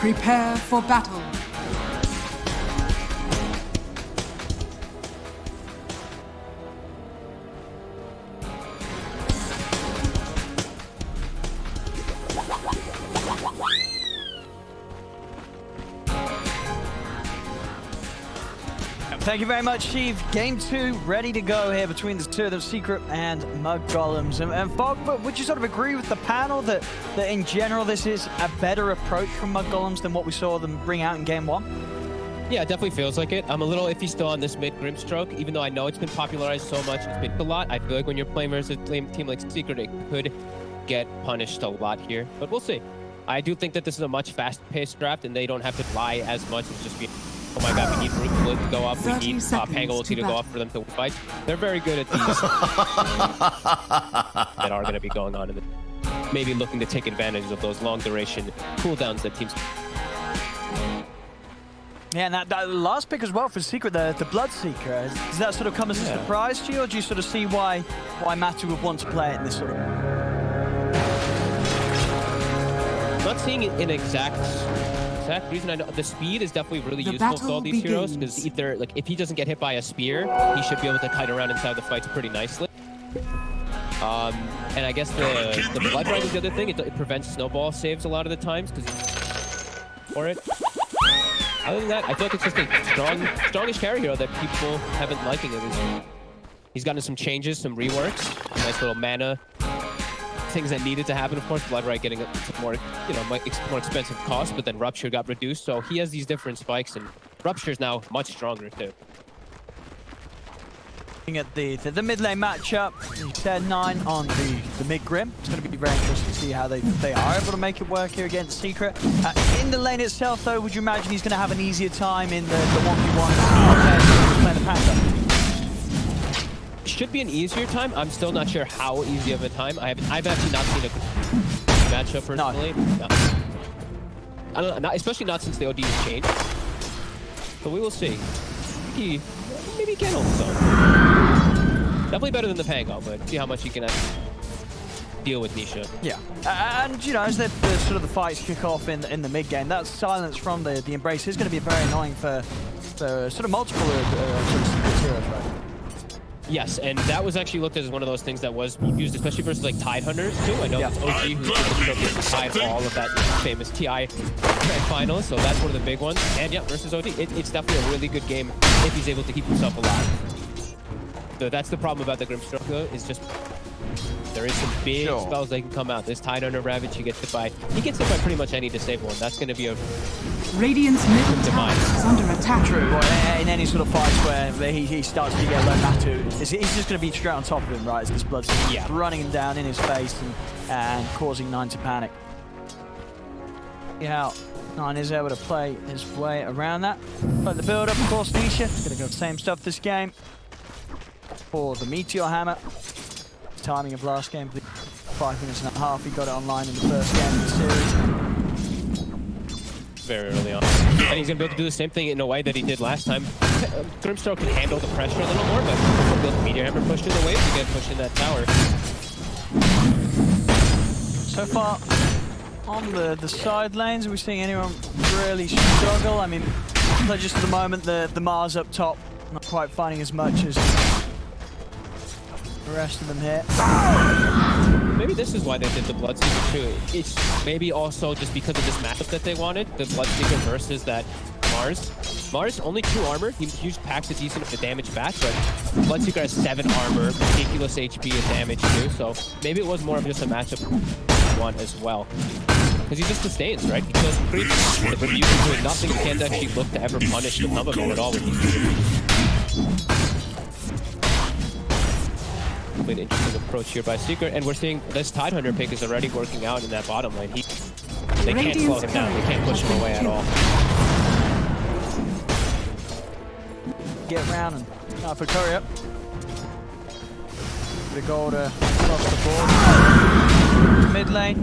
Prepare for battle. Thank you very much, Steve. Game 2 ready to go here between the two of them, Secret and Mud Golems. And Fog, would you sort of agree with the panel that in general this is a better approach from Mud Golems than what we saw them bring out in Game 1? Yeah, it definitely feels like it. I'm a little iffy still on this mid Grimstroke, even though I know it's been popularized so much. It's been a lot. I feel like when you're playing versus a team like Secret, it could get punished a lot here. But we'll see. I do think that this is a much faster-paced draft, and they don't have to lie as much as just be, oh my god, we need Root to go up, we need Pango ulti to go up for them to fight. They're very good at these that are going to be going on, and maybe looking to take advantage of those long-duration cooldowns that teams... Yeah, and that last pick as well for Secret, the Bloodseeker, does that sort of come as a surprise to you, or do you sort of see why Matu would want to play it in this sort of... I'm not seeing an exact reason. I know the speed is definitely really useful for all these heroes, because either like if he doesn't get hit by a spear, he should be able to kite around inside the fights pretty nicely. And I guess the Blood Ride is the other thing. It prevents snowball saves a lot of the times for it. Other than that, I feel like it's just a strongish carry hero that people haven't liking it. He's gotten some changes, some reworks, nice little mana. Things that needed to happen, of course, Blood Rite getting a more, more expensive cost, but then Rupture got reduced, so he has these different spikes, and Rupture's now much stronger too. Looking at the mid lane matchup, you said 9 on the mid Grim. It's going to be very interesting to see how they are able to make it work here against Secret. In the lane itself, though, would you imagine he's going to have an easier time in the 1v1 playing the Panther? Should be an easier time. I'm still not sure how easy of a time. I've actually not seen a matchup personally. No. I don't know, especially not since the OD has changed. But we will see. Maybe he can hold his own. Definitely better than the Pango, but see how much he can actually deal with Nisha. Yeah, and as the sort of the fights kick off in the mid game, that silence from the Embrace is going to be very annoying for sort of multiple sort of Secret heroes, right? Yes, and that was actually looked at as one of those things that was used, especially versus like Tidehunters too. I know it's OG who's able to tide all of that famous TI Grand Finals, so that's one of the big ones. And yeah, versus OD, it's definitely a really good game if he's able to keep himself alive. So that's the problem about the Grimstroke though, is just there is some big spells that can come out. This Tidehunter Ravage, he gets hit by pretty much any disable, and that's going to be a Radiant's middle tower is under attack. True. Well, in any sort of fights where he starts to get low Matu, he's just going to be straight on top of him, right? As this Bloodseeker running him down in his face and causing 9 to panic. Yeah, 9 is able to play his way around that. But the build-up, of course, Nisha is going to go the same stuff this game. For the Meteor Hammer, timing of last game, 5 minutes and a half. He got it online in the first game of the series. Very early on. And he's going to be able to do the same thing in a way that he did last time. Grimstroke can handle the pressure a little more, but he'll be able to Meteor Hammer push through the wave to get pushed in that tower. So far, on the side lanes, are we seeing anyone really struggle? I mean, just at the moment, the Mars up top, not quite finding as much as the rest of them here. Maybe this is why they did the Bloodseeker too. It's maybe also just because of this matchup that they wanted, the Bloodseeker versus that Mars. Mars, only 2 armor. He packs a decent damage back, but Bloodseeker has 7 armor, ridiculous HP and damage too, so maybe it was more of just a matchup one as well. Because he just sustains, right? He kills some creeps, but when you can do nothing, you can't actually look to ever punish the Nova Man at all with these creeps. An interesting approach here by Secret, and we're seeing this Tidehunter pick is already working out in that bottom lane. They can't slow him down, they can't push him away at all. Get around and for courier. The gold across the board. Mid lane.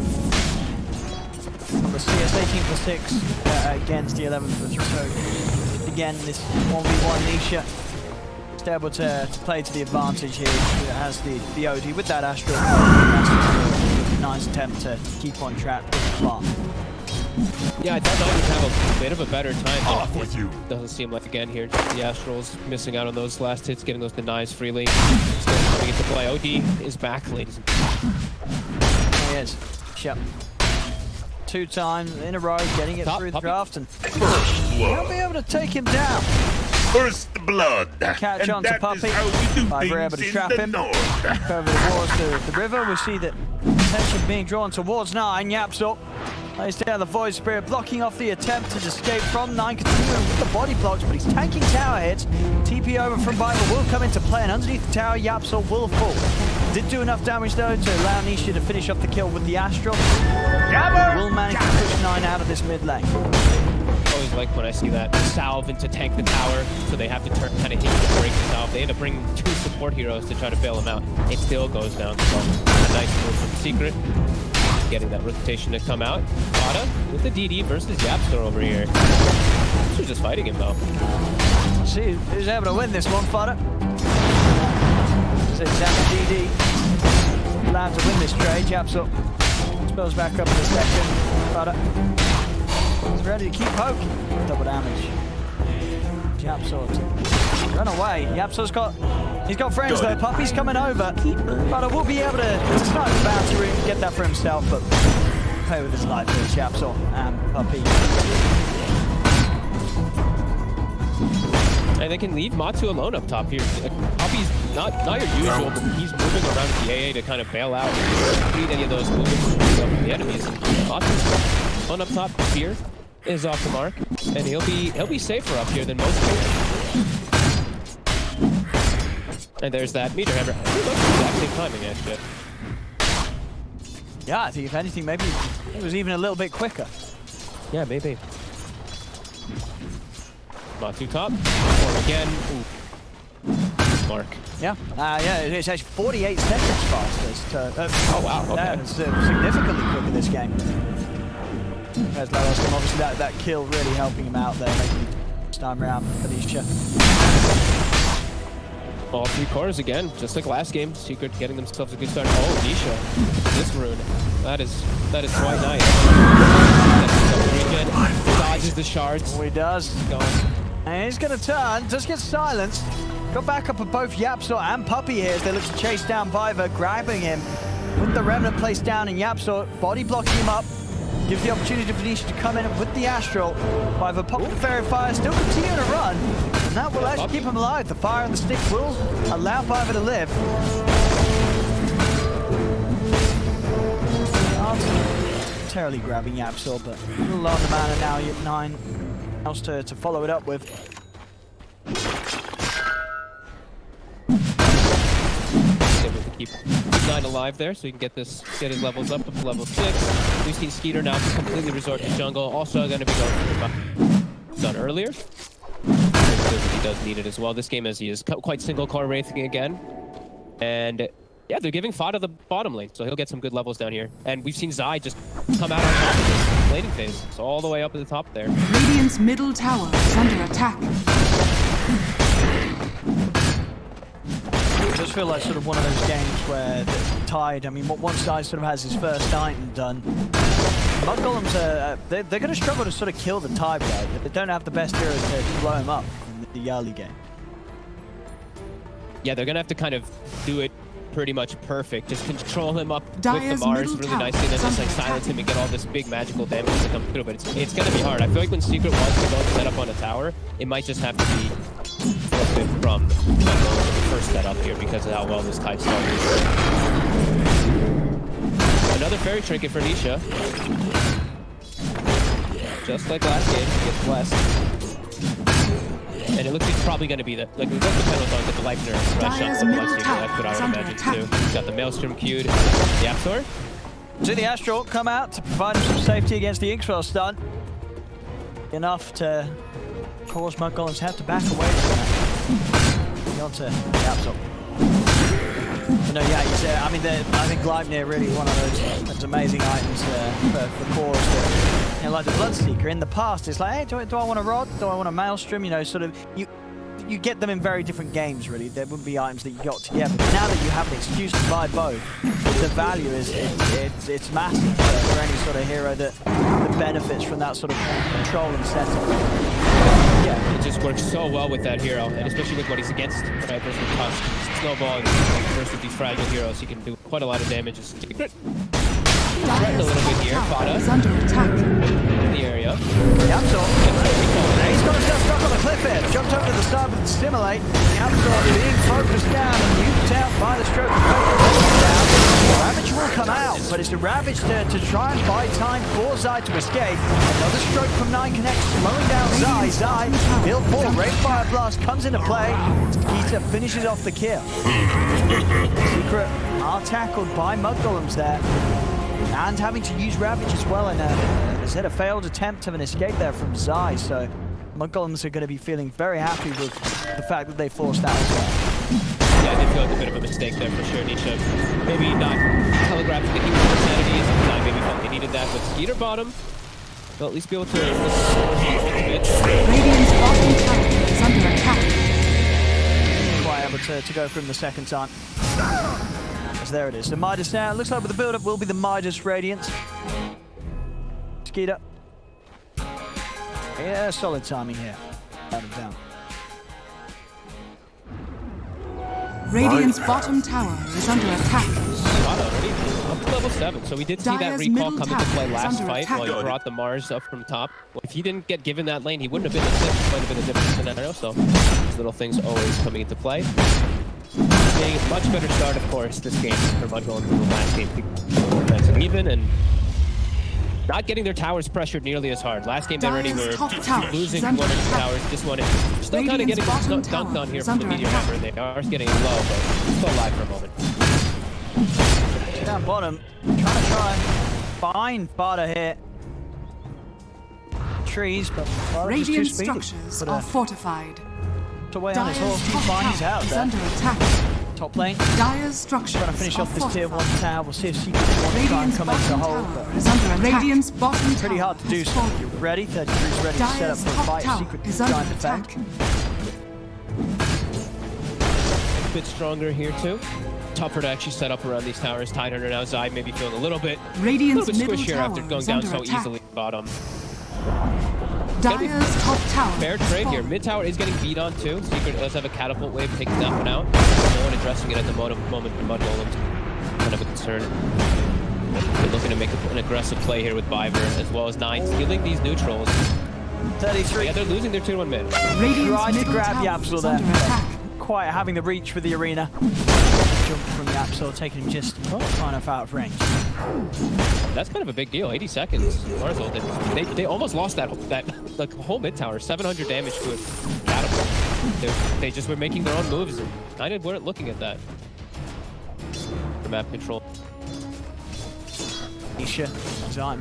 On the CS 18/6 against the 11/3. So again, this 1v1 Nisha. Able to play to the advantage here. It has the OD with that Astral. 9's attempt to keep on track with the plot. Yeah, I thought Knight would have a bit of a better time. Off with you. Doesn't seem like again here. The Astral's missing out on those last hits, getting those denies freely. Still coming into play. OD is back, ladies and gentlemen. He is. Yep. 2 times in a row, getting it through the draft, and he'll be able to take him down. First blood. Catch and on to that Puppy. is how we do We're able things to trap in the him. north. Over towards the river, we see that attention being drawn towards 9. Yaps up. Lays down the Void Spirit, blocking off the attempt to escape from 9, continuing with the body blocks, but he's tanking tower hits. TP over from Viper will come into play, and underneath the tower, Yapsol will fall. Did do enough damage though to allow Nisha to finish off the kill with the Astral. Will manage to push 9 out of this mid lane. Always like when I see that salve into tank the tower, so they have to turn kind of hit to break the salve. They end up bringing 2 support heroes to try to bail him out. It still goes down. So a nice move from Secret, getting that rotation to come out. Fada with the DD versus Yapster over here. She's just fighting him though. See who's able to win this one, Fada. So DD allowed to win this trade. Yapsel spells back up in a second. Fada is ready to keep poking. Double damage. Yapsel run away. Yapsel's got friends though. Puppy's coming over. Fada will be able to snipe the bounty room, get that for himself, but play with his life here. Yapsel and Puppy. And they can leave Matu alone up top here. Puppy's not your usual, but he's moving around the AA to kind of bail out and beat any of those movements of the enemies. Matu's one up top here is off the mark, and he'll be safer up here than most here. And there's that meter hammer. It looks the exact same timing actually. Yeah, I think if anything, maybe it was even a little bit quicker. Yeah, maybe. Matu top. Or again. Ooh. Mark. Yeah, yeah, it's actually 48 seconds faster. Oh wow, okay. Yeah, it's significantly quicker this game. There's Laroscom, obviously that kill really helping him out there, making this time around for Nisha. All 3 cores again, just like last game. Secret getting themselves a good start. Oh, Nisha, this rune. That is quite nice. Dodges the shards. Oh, he does. Going. And he's going to turn, just get silenced. Got back up of both Yapsor and Puppy here as they look to chase down Viver, grabbing him with the Remnant placed down, and Yapsor body blocking him up. Gives the opportunity to Venetia to come in with the Astral. Viver popping the Fairy Fire, still continuing to run. And that will actually keep him alive. The fire and the stick will allow Viver to live. Terribly grabbing Yapsor, but a little on the mana now, yet 9 else to follow it up with. Keep 9 alive there, so he can get his levels up to level 6. We've seen Skeeter now completely resort to jungle. Also going to be going for the done earlier. He does need it as well. This game, as he is quite single core wraithing again, and yeah, they're giving Fada the bottom lane, so he'll get some good levels down here. And we've seen Zai just come out on top of this laning phase, so all the way up at the top there. Radiant's middle tower is under attack. It does feel like sort of one of those games where the Tide, I mean, once Tide sort of has his first item done, Mud Golems, they're going to struggle to sort of kill the Tide, right? They don't have the best heroes to blow him up in the early game. Yeah, they're going to have to kind of do it pretty much perfect. Just control him up Dire's with the Mars middle really tower nicely, then just like silence him and get all this big magical damage to come through. But it's going to be hard. I feel like when Secret wants to go set up on a tower, it might just have to be flipped from the first setup here because of how well this Tide started. Another fairy trinket for Nisha. Just like last game, he gets blessed. And it looks like it's probably going to be the, like, we've got the penalty on the Leipner rush on the Bloodseeker. That's what I would imagine too. He's got the Maelstrom queued. The Apsor. So the Astral come out to provide him some safety against the Inkswell stun. Enough to cause Mud Golems to have to back away from that. On to the Apsor. But no, yeah, he's, I mean, I think Gleipnir really one of those amazing items for cores that, you know, like the Bloodseeker in the past, it's like, hey, do I want a rod? Do I want a Maelstrom? You know, sort of, you you get them in very different games, really. There wouldn't be items that you got together. But now that you have an excuse to buy both, the value is it's massive for any sort of hero that benefits from that sort of control and setup. Yeah, it just works so well with that hero, and especially with what he's against, right? Versus Tusk, Snowball, versus these fragile heroes, he can do quite a lot of damage. Just threatened a little bit here. Fada is under attack. in the area. Yapsor, he's got himself stuck on the cliff edge. Jumped over to the side with the Stimulate. Yapsor being focused down and nuked out by the stroke of down. Ravage will come out, but it's a Ravage to try and buy time for Zai to escape. Another stroke from 9 connects, slowing down Zai. Zai, he'll fall. Wraith Fire Blast comes into play. Skiter finishes off the kill. Secret are tackled by Mud Golems there. And having to use Ravage as well, and has had a failed attempt of an escape there from Zai, so Mud Golems are going to be feeling very happy with the fact that they forced that as well. Yeah, I did feel like a bit of a mistake there for sure, Nisha. Maybe not telegraphing the human insanity, sometimes maybe felt they needed that, but Skiter bottom, they'll at least be able to ultimate. Radiant's bottom tower is under attack. Quite able to go for him the second time. As there it is, the Midas now. It looks like with the build-up will be the Midas Radiance. Skiter. Yeah, solid timing here. Out of down. Radiant's bottom tower is under attack. Already up to level 7, so we did see that Dire's recall middle come into play tower is last under fight attack. while he brought the Mars up from top. Well, if he didn't get given that lane, he wouldn't have been a zip. It might have been a different scenario, so these little things always coming into play. Seeing a much better start, of course, this game for Mud Golems than the last game. Defense and even, and not getting their towers pressured nearly as hard. Last game they already were losing one or two towers. This one is still kind of getting dunked on here from the meteor hammer, and they are getting it low, but still alive for a moment. Down bottom, try and find Fada here. Trees, but Fada just too Radiant speedy. structures are fortified. Away on his horse, he Dire's top finds tower out is there. under attack. Top lane, Dire's structures trying to finish are off this tier 1 fortified. tower. We'll see if Secret wants to try and Radiant's come into bottom hold, tower but is under attack. Radiant's bottom pretty tower hard to do has so. fallen. You ready? 33's ready to set up Dire's for a top fight. tower Secret is to try under and defend. attack. A bit stronger here too. Tougher to actually set up around these towers. Tidehunter now, Zai maybe feeling a little bit Radiant's middle squishier tower after going is down under so attack. easily bottom. Dire's top tower Fair has trade here. fallen. Mid tower is getting beat on too. Secret does have a catapult wave taking that one out. No one addressing it at the moment for Mud Golems. Kind of a concern. They're looking to make an aggressive play here with Biver as well as 9, stealing these neutrals. 33. Yeah, they're losing their 2-1 mid. Radiant's Tried to middle grab tower Yapsor is there. under attack. Quite having the reach for the arena. Jump from Yapsor, taking him just far enough out of range. That's kind of a big deal. 80 seconds. Mars ulted. They almost lost that like whole mid tower. 700 damage to a catapult. They just were making their own moves and kind of weren't looking at that. For map control. Nisha,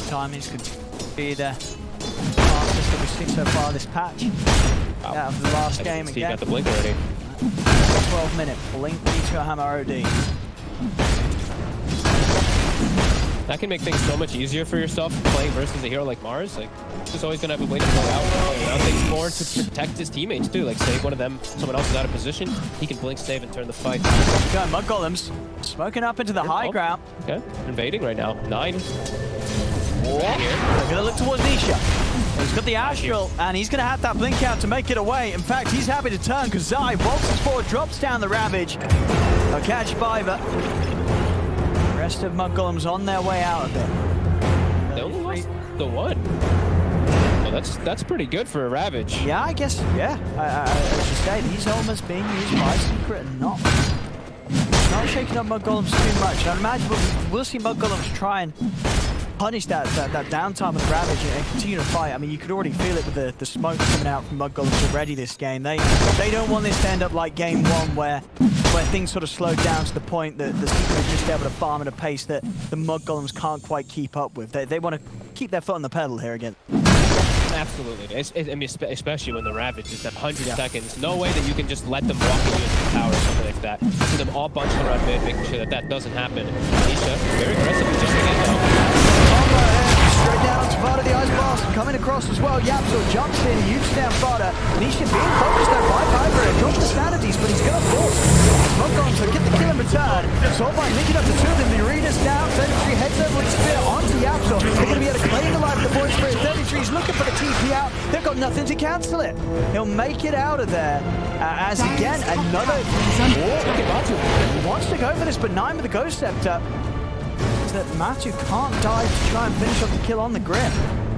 timing could be the fastest that we've seen so far this patch. Wow. Out of the last I game see you again. got the blink already. 12-minute blink meteor hammer OD. That can make things so much easier for yourself playing versus a hero like Mars. Like, he's always gonna have a way to play out. Now things more to protect his teammates too. Like, say someone else is out of position, he can blink, save, and turn the fight. Going Mud Golems, smoking up into the high ground. Okay, invading right now. 9. They're gonna look towards Nisha. He's got the Astral, and he's gonna have that blink out to make it away. In fact, he's happy to turn because Zai waltzes forward, drops down the Ravage. They'll catch Biver. Rest of Mud Golems on their way out of it. They only lost the 1. Well, that's pretty good for a Ravage. Yeah, I guess, yeah. As you say, these almost being used by Secret and not shaking up Mud Golems too much. I imagine we'll see Mud Golems try and punish that downtime of the Ravage and continue to fight. I mean, you could already feel it with the smoke coming out from Mud Golems already this game. They don't want this to end up like game 1 where things sort of slowed down to the point that the Secret are just able to farm at a pace that the Mud Golems can't quite keep up with. They want to keep their foot on the pedal here again. Absolutely. I mean, especially when the Ravage is at 100 seconds. No way that you can just let them walk into the tower or something like that. See them all bunched around mid, making sure that doesn't happen. Nisha, very aggressive, just again though. Straight down to part of the Ice Blast, coming coming across as well. Yapsor jumps in, uses down fodder. Nisha being focused on by Piper. It drops the sanities, but he's going to fall. Smoke so get the kill in return. Soulbind linking up the two of them. The arena's down. 33 heads over with the spear onto Yapsor. They're going to be able to claim the life of the Void Spirit. 33 is looking for the TP out. They've got nothing to cancel it. He'll make it out of there. As again, another he wants to go for this, but 9 with the Ghost Scepter. That Matu can't dive to try and finish off the kill on the Grim.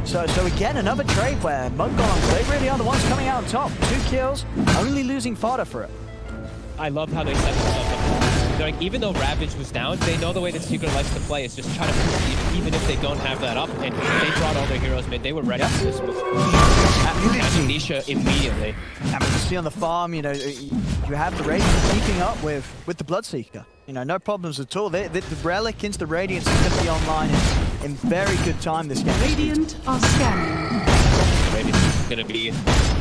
So again, another trade where Mud Golems, they really are the ones coming out on top. 2 kills, only losing fodder for it. I love how they set themselves up. They're like, even though Ravage was down, they know the way that Secret likes to play is just try to push even if they don't have that up. And they brought all their heroes mid. They were ready for this move. Catching Nisha immediately. And we can see on the farm, you know, you have the Radiant keeping up with the Bloodseeker. You know, no problems at all. The Relic into the Radiance is going to be online in very good time this game. Radiant are scanning. Radiance is going to be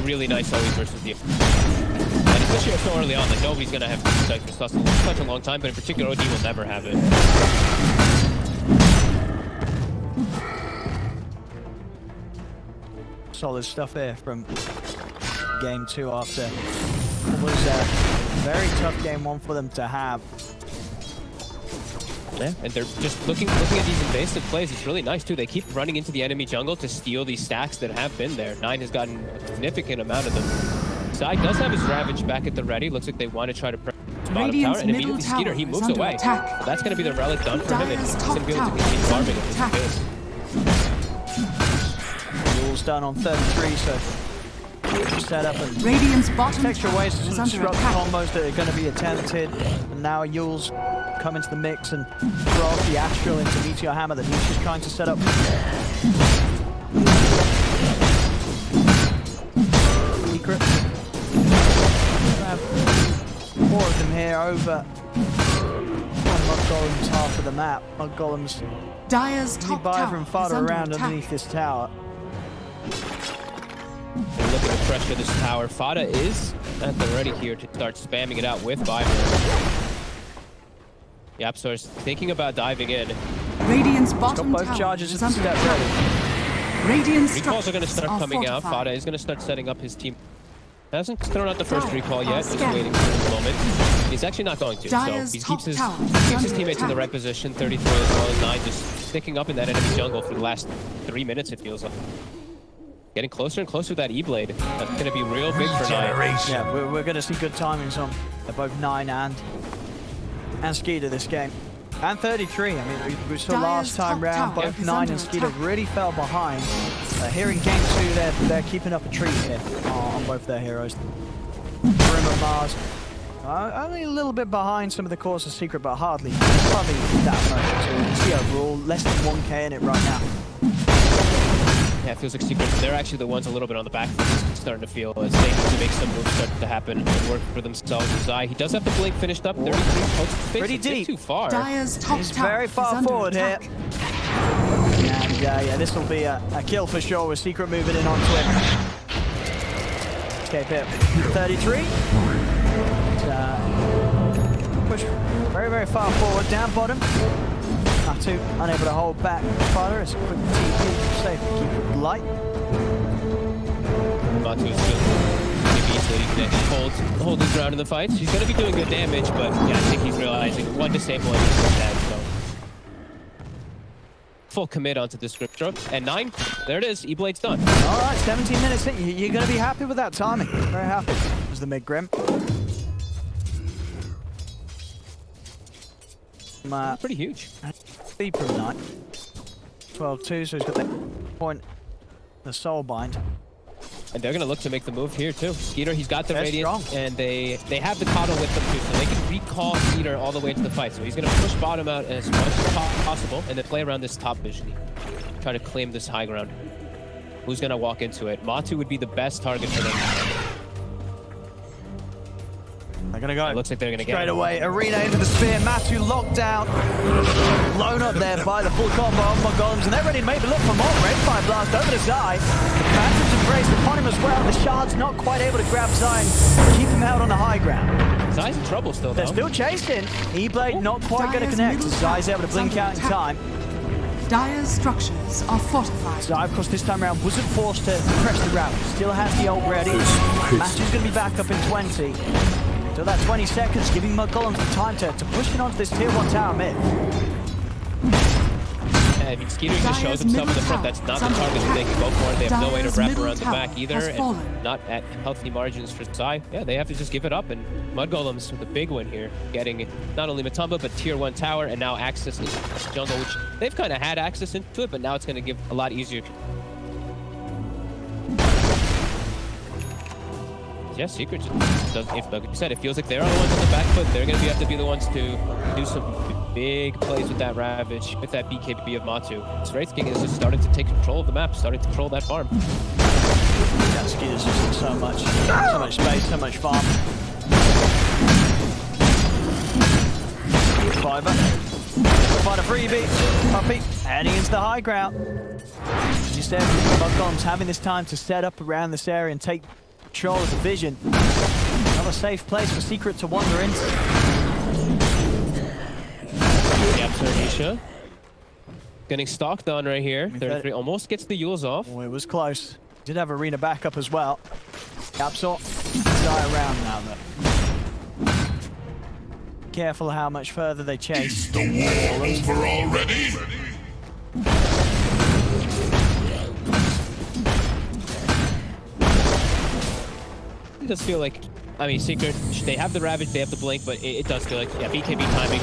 really nice always versus you. And especially so early on, like nobody's going to have like for such a long time, but in particular, OD will never have it. Solid stuff there from game 2 after it was a very tough game 1 for them to have. Yeah, and they're just looking at these invasive plays. It's really nice too. They keep running into the enemy jungle to steal these stacks that have been there. 9 has gotten a significant amount of them. Sai does have his Ravage back at the ready. Looks like they want to try to press bottom tower, and immediately Skiter, he moves away. Well, that's going to be the Relic done for him, and he's going to be able to continue farming at this pace. Duel's done on 33, so set up and Radiant's bottom extra ways to is under disrupt attack. combos that are going to be attempted. And now Yule's come into the mix and throw off the Astral into Meteor Hammer that Nisha's trying to set up. Secret. Grab 4 of them here over on Mud Golem's half of the map. Mud Golem's Dire's need top Biver tower and is Fodder under around attack. underneath this tower. They're looking to pressure this tower. Fada is at the ready here to start spamming it out with Biver. Yapsor's thinking about diving in. Radiant's Got bottom both tower charges is at the under step attack. ready. Radiant's Recalls are going to structures start are coming out. fortified. Fada is going to start setting up his team. Hasn't thrown out the first Dire recall are yet, just scanning. waiting for this moment. He's actually not going to, so Dire's he top keeps his tower is under teammates in the attack. right position. 33 as well as 9, just sticking up in that enemy jungle for the last 3 minutes, it feels like. Getting closer and closer with that E-Blade. That's going to be real big for 9. Yeah, we're going to see good timings on both 9 and Skiter this game. And 33, I mean, we saw Dire's last time top round, tower both is 9 under and Skiter attack. really fell behind. Here in game 2, they're keeping up a treat here on both their heroes. Grim and Mars, only a little bit behind some of the cores of Secret, but hardly that much. So you can see overall, less than 1k in it right now. Yeah, it feels like Secret, they're actually the ones a little bit on the back foot, starting to feel as they need to make some moves start to happen and work for themselves. Zai, he does have the blink finished up, 33 pokes his face, Pretty a bit deep. too far. Dire's top He's tower very is far under forward attack. here. And yeah, this will be a kill for sure with Secret moving in onto him. Escape hit. 33. Push very far forward, down bottom. Matu unable to hold back Fodder. It's a quick TP, safe to keep it light. Matu's maybe so he can actually hold his ground in the fights. He's going to be doing good damage, but yeah, I think he's realizing one disable and he's dead, so. Full commit onto this script drop. And 9, there it is, E-Blade's done. All right, 17 minutes in. You're going to be happy with that timing. Very happy. There's the mid-grim. Pretty huge. Deep from 9. 12-2, so he's got that point. The soul bind. And they're going to look to make the move here too. Skeeter, he's got the They're Radiant, strong. and they have the Coddle with them too, so they can recall Skeeter all the way into the fight. So he's going to push bottom out as much as possible, and then play around this top vision. Try to claim this high ground. Who's going to walk into it? Matu would be the best target for them. They're gonna go. It looks like they're gonna get straight it. away. Arena into the spear. Matu locked down. Blown up there by the full combo of my golems, and they're ready to make the look for more. Red Fire Blast over to Zai. The Phantom's embraced upon him as well. The Shard's not quite able to grab Zai and keep him out on the high ground. Zai's in trouble still, though. They're still chasing. E-Blade not quite going to Dire's connect. middle Zai's able to tower blink is out in under time. Dire's structures are fortified. So, of course, this time around wasn't forced to press the route. Still has the ult ready. Matthew's going to be back up in 20. So that 20 seconds, giving Mudgolems the time to push it onto this tier 1 tower mid. I mean, Skiter just shows himself in the front. That's not the target that they can go for. They have no way to wrap around the back either, and not at healthy margins for Psy. Yeah, they have to just give it up, and Mudgolems with a big one here, getting not only Matumba, but tier 1 tower, and now access to jungle, which they've kind of had access into it, but now it's going to give a lot easier. Yeah, Secret just does, like you said, it feels like they're the ones on the back foot. They're going to have to be the ones to do some big plays with that Ravage, with that BKB of Matu. This Wraith King is just starting to take control of the map, starting to control that farm. That Skiter's just in so much space, so much farm. Fiver. Find a freebie. Puppy heading into the high ground. As you said, Mudgolems having this time to set up around this area and take control of the vision. Another safe place for Secret to wander into. Yep, Nisha. Getting stalked on right here. 33 almost gets the Yules off. Oh, it was close. Did have Arena backup as well. Capsule. Die around now though. Careful how much further they chase. Is the war over already? It does feel like, I mean, Secret, they have the Ravage, they have the Blink, but it does feel like, yeah, BKB timing.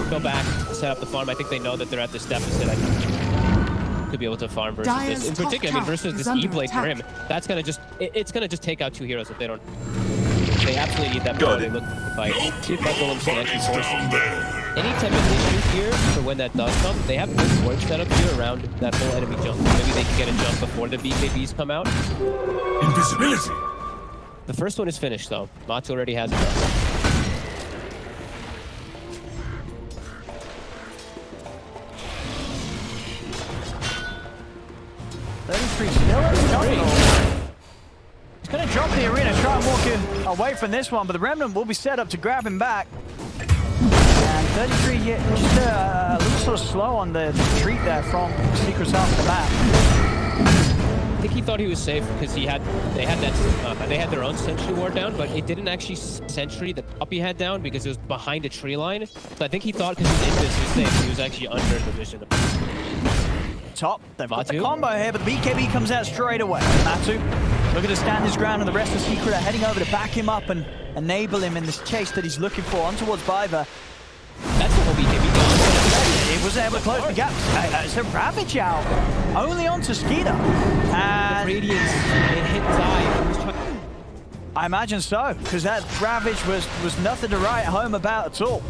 Go back, set up the farm. I think they know that they're at this deficit. I think to be able to farm versus Dire's this. In particular, I mean, versus this E-Blade for him, that's gonna just, it's gonna just take out 2 heroes if they don't. They absolutely need that before they look to fight. See if Mudgolems can actually force any type of issue here for when that does come. They have good work set up here around that whole enemy jump. Maybe they can get a jump before the BKBs come out. Invisibility. The first one is finished though. Matu already has it done. He's going to drop the arena, try and walk him away from this one, but the Remnant will be set up to grab him back. And 33 just a little sort of slow on the retreat there from Secret's half the map. I think he thought he was safe because they had their own sentry ward down, but it didn't actually sentry the top he had down because it was behind a tree line. So I think he thought because his invis was safe, he was actually under the vision. Top, they've got the combo here, but the BKB comes out straight away. Matu looking to stand his ground, and the rest of Secret are heading over to back him up and enable him in this chase that he's looking for on towards Biver. That's the whole BKB down. He was able to close the gap. It's a Ravage out. Only onto Skiter. And Radiance, it hit Zai. I imagine so, because that Ravage was nothing to write home about at all.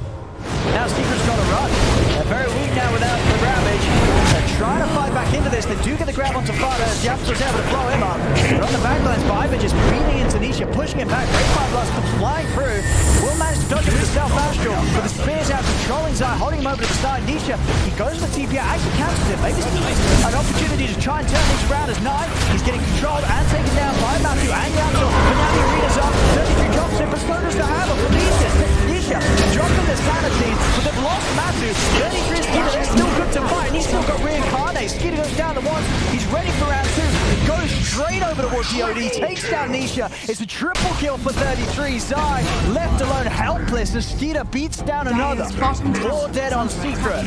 Now Secret's got to run. They're very weak now without the Ravage. They're trying to fight back into this. They do get the grab onto Fada. Japster's able to blow him up. But on the backlines, Biver just beating into Nisha, pushing him back. Great Fire Blast comes flying through. Will manage to dodge it with the self-astral. But the spear's out, controlling Zai, holding him over to the side. Nisha, he goes to the TPI, actually cancels it. Maybe it's an opportunity to try and turn this around as 9. He's getting controlled and taken down by Matthew and Yapsel. But now the arena's up. 33 drops in, but so does the hammer from Nisha dropping the sanity, but they've lost Matthew. 33 Skiter, they're still good to fight, and he's still got reincarnate. Skiter goes down to 1. He's ready for round 2. He goes straight over towards the OD, takes down Nisha. It's a triple kill for 33. Zai left alone, helpless, as Skiter beats down another. 4 dead on Secret.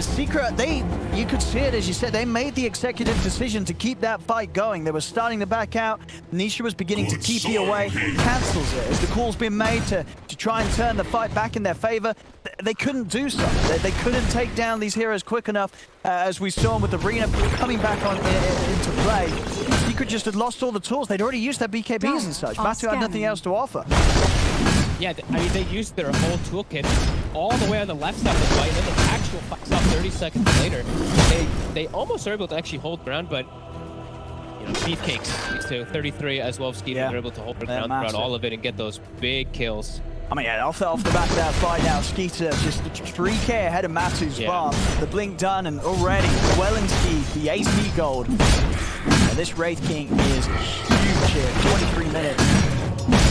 Secret, you could see it, as you said, they made the executive decision to keep that fight going. They were starting to back out. Nisha was beginning to TP away, cancels it as the call's been made to try and turn the fight back in their favor. They couldn't do so. They couldn't take down these heroes quick enough, as we saw with the arena coming back into play. Secret just had lost all the tools. They'd already used their BKBs and such. Matthew had nothing else to offer. Yeah, I mean, they used their whole toolkit all the way on the left side of the fight, and then the actual fight stopped 30 seconds later. They almost are able to actually hold ground, but you know, beefcakes to 33 as well as Skiter are able to hold ground throughout all of it and get those big kills. I mean, yeah, off the back of that fight now, Skiter just 3k ahead of Matu's farm. The blink done, and already well into the AC gold. Now, this Wraith King is huge here, 23 minutes.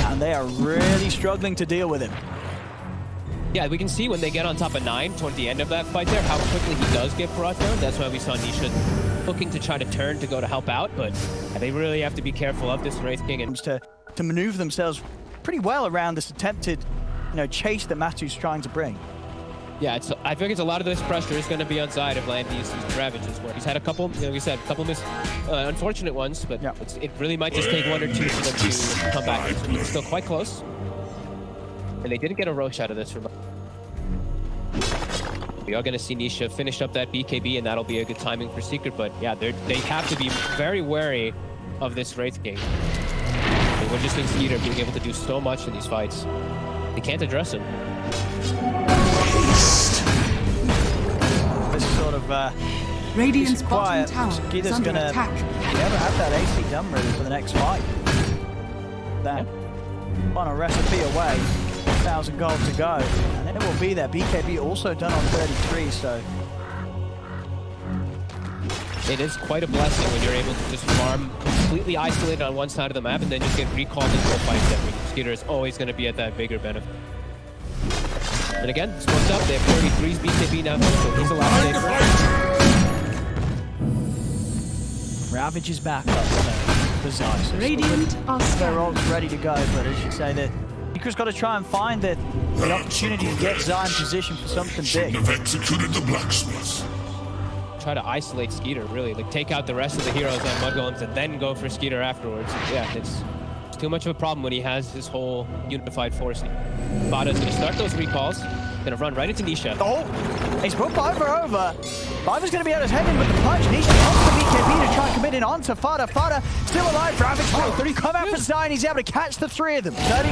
And they are really struggling to deal with him. Yeah, we can see when they get on top of 9 toward the end of that fight there, how quickly he does get brought down. That's why we saw Nisha looking to try to turn to go to help out, but they really have to be careful of this Wraith King and to maneuver themselves pretty well around this attempted, chase that Matu's trying to bring. yeah, I think it's a lot of this pressure is going to be on side of Landy's Ravages, where he's had a couple, we said, a couple unfortunate ones, but yeah. it really might just take 1 or 2 for them to come back. It's still quite close. And they didn't get a Roche out of this. We are going to see Nisha finish up that BKB, and that'll be a good timing for Secret. But yeah, they have to be very wary of this Wraith King. We're just in skiter being able to do so much in these fights. They can't address him. This sort of Radiant's quiet. bottom tower is Skiter's under gonna attack. never have that AC done ready for the next fight. That final recipe away. 1,000 gold to go, and then it will be there. BKB also done on 33, so It is quite a blessing when you're able to just farm completely isolated on one side of the map and then just get recalled into a fight that Skiter is always going to be at that bigger benefit. And again, this one's up. They have 33's BKB now, so he's allowed to take. Ravage is back up for Zeiss. Radiant are Their scattered. ult's ready to go, but as you say, that Seeker's got to try and find the opportunity to get Zai in position for something Shouldn't big. have executed the blacksmiths. Try to isolate Skiter, really. Like, take out the rest of the heroes on Mud Golems and then go for Skiter afterwards. Yeah, it's too much of a problem when he has his whole unified force. Vada's going to start those recalls. Going to run right into Nisha. Oh, he's put Viper over. Viper's going to be able to head in with the punch. Nisha pops the BKB to try and commit in onto Fada. Fada still alive. Ravage 30 come out for Zai, and he's able to catch the 3 of them. 33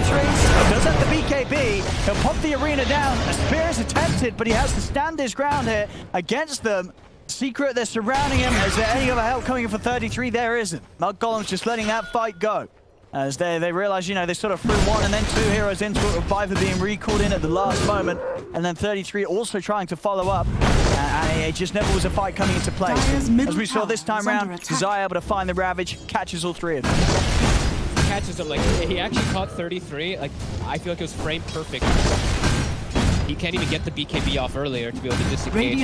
does have the BKB. He'll pop the arena down. A spear is attempted, but he has to stand his ground here against them. Secret, they're surrounding him. Is there any other help coming in for 33? There isn't. Mud Golem's just letting that fight go. As they realize, they sort of threw 1 and then 2 heroes into it, with Viper being recalled in at the last moment, and then 33 also trying to follow up. And it just never was a fight coming into place. As we saw this time round, Zai able to find the Ravage, catches all 3 of them. Catches him, like, he actually caught 33. Like, I feel like it was frame perfect. He can't even get the BKB off earlier to be able to disengage.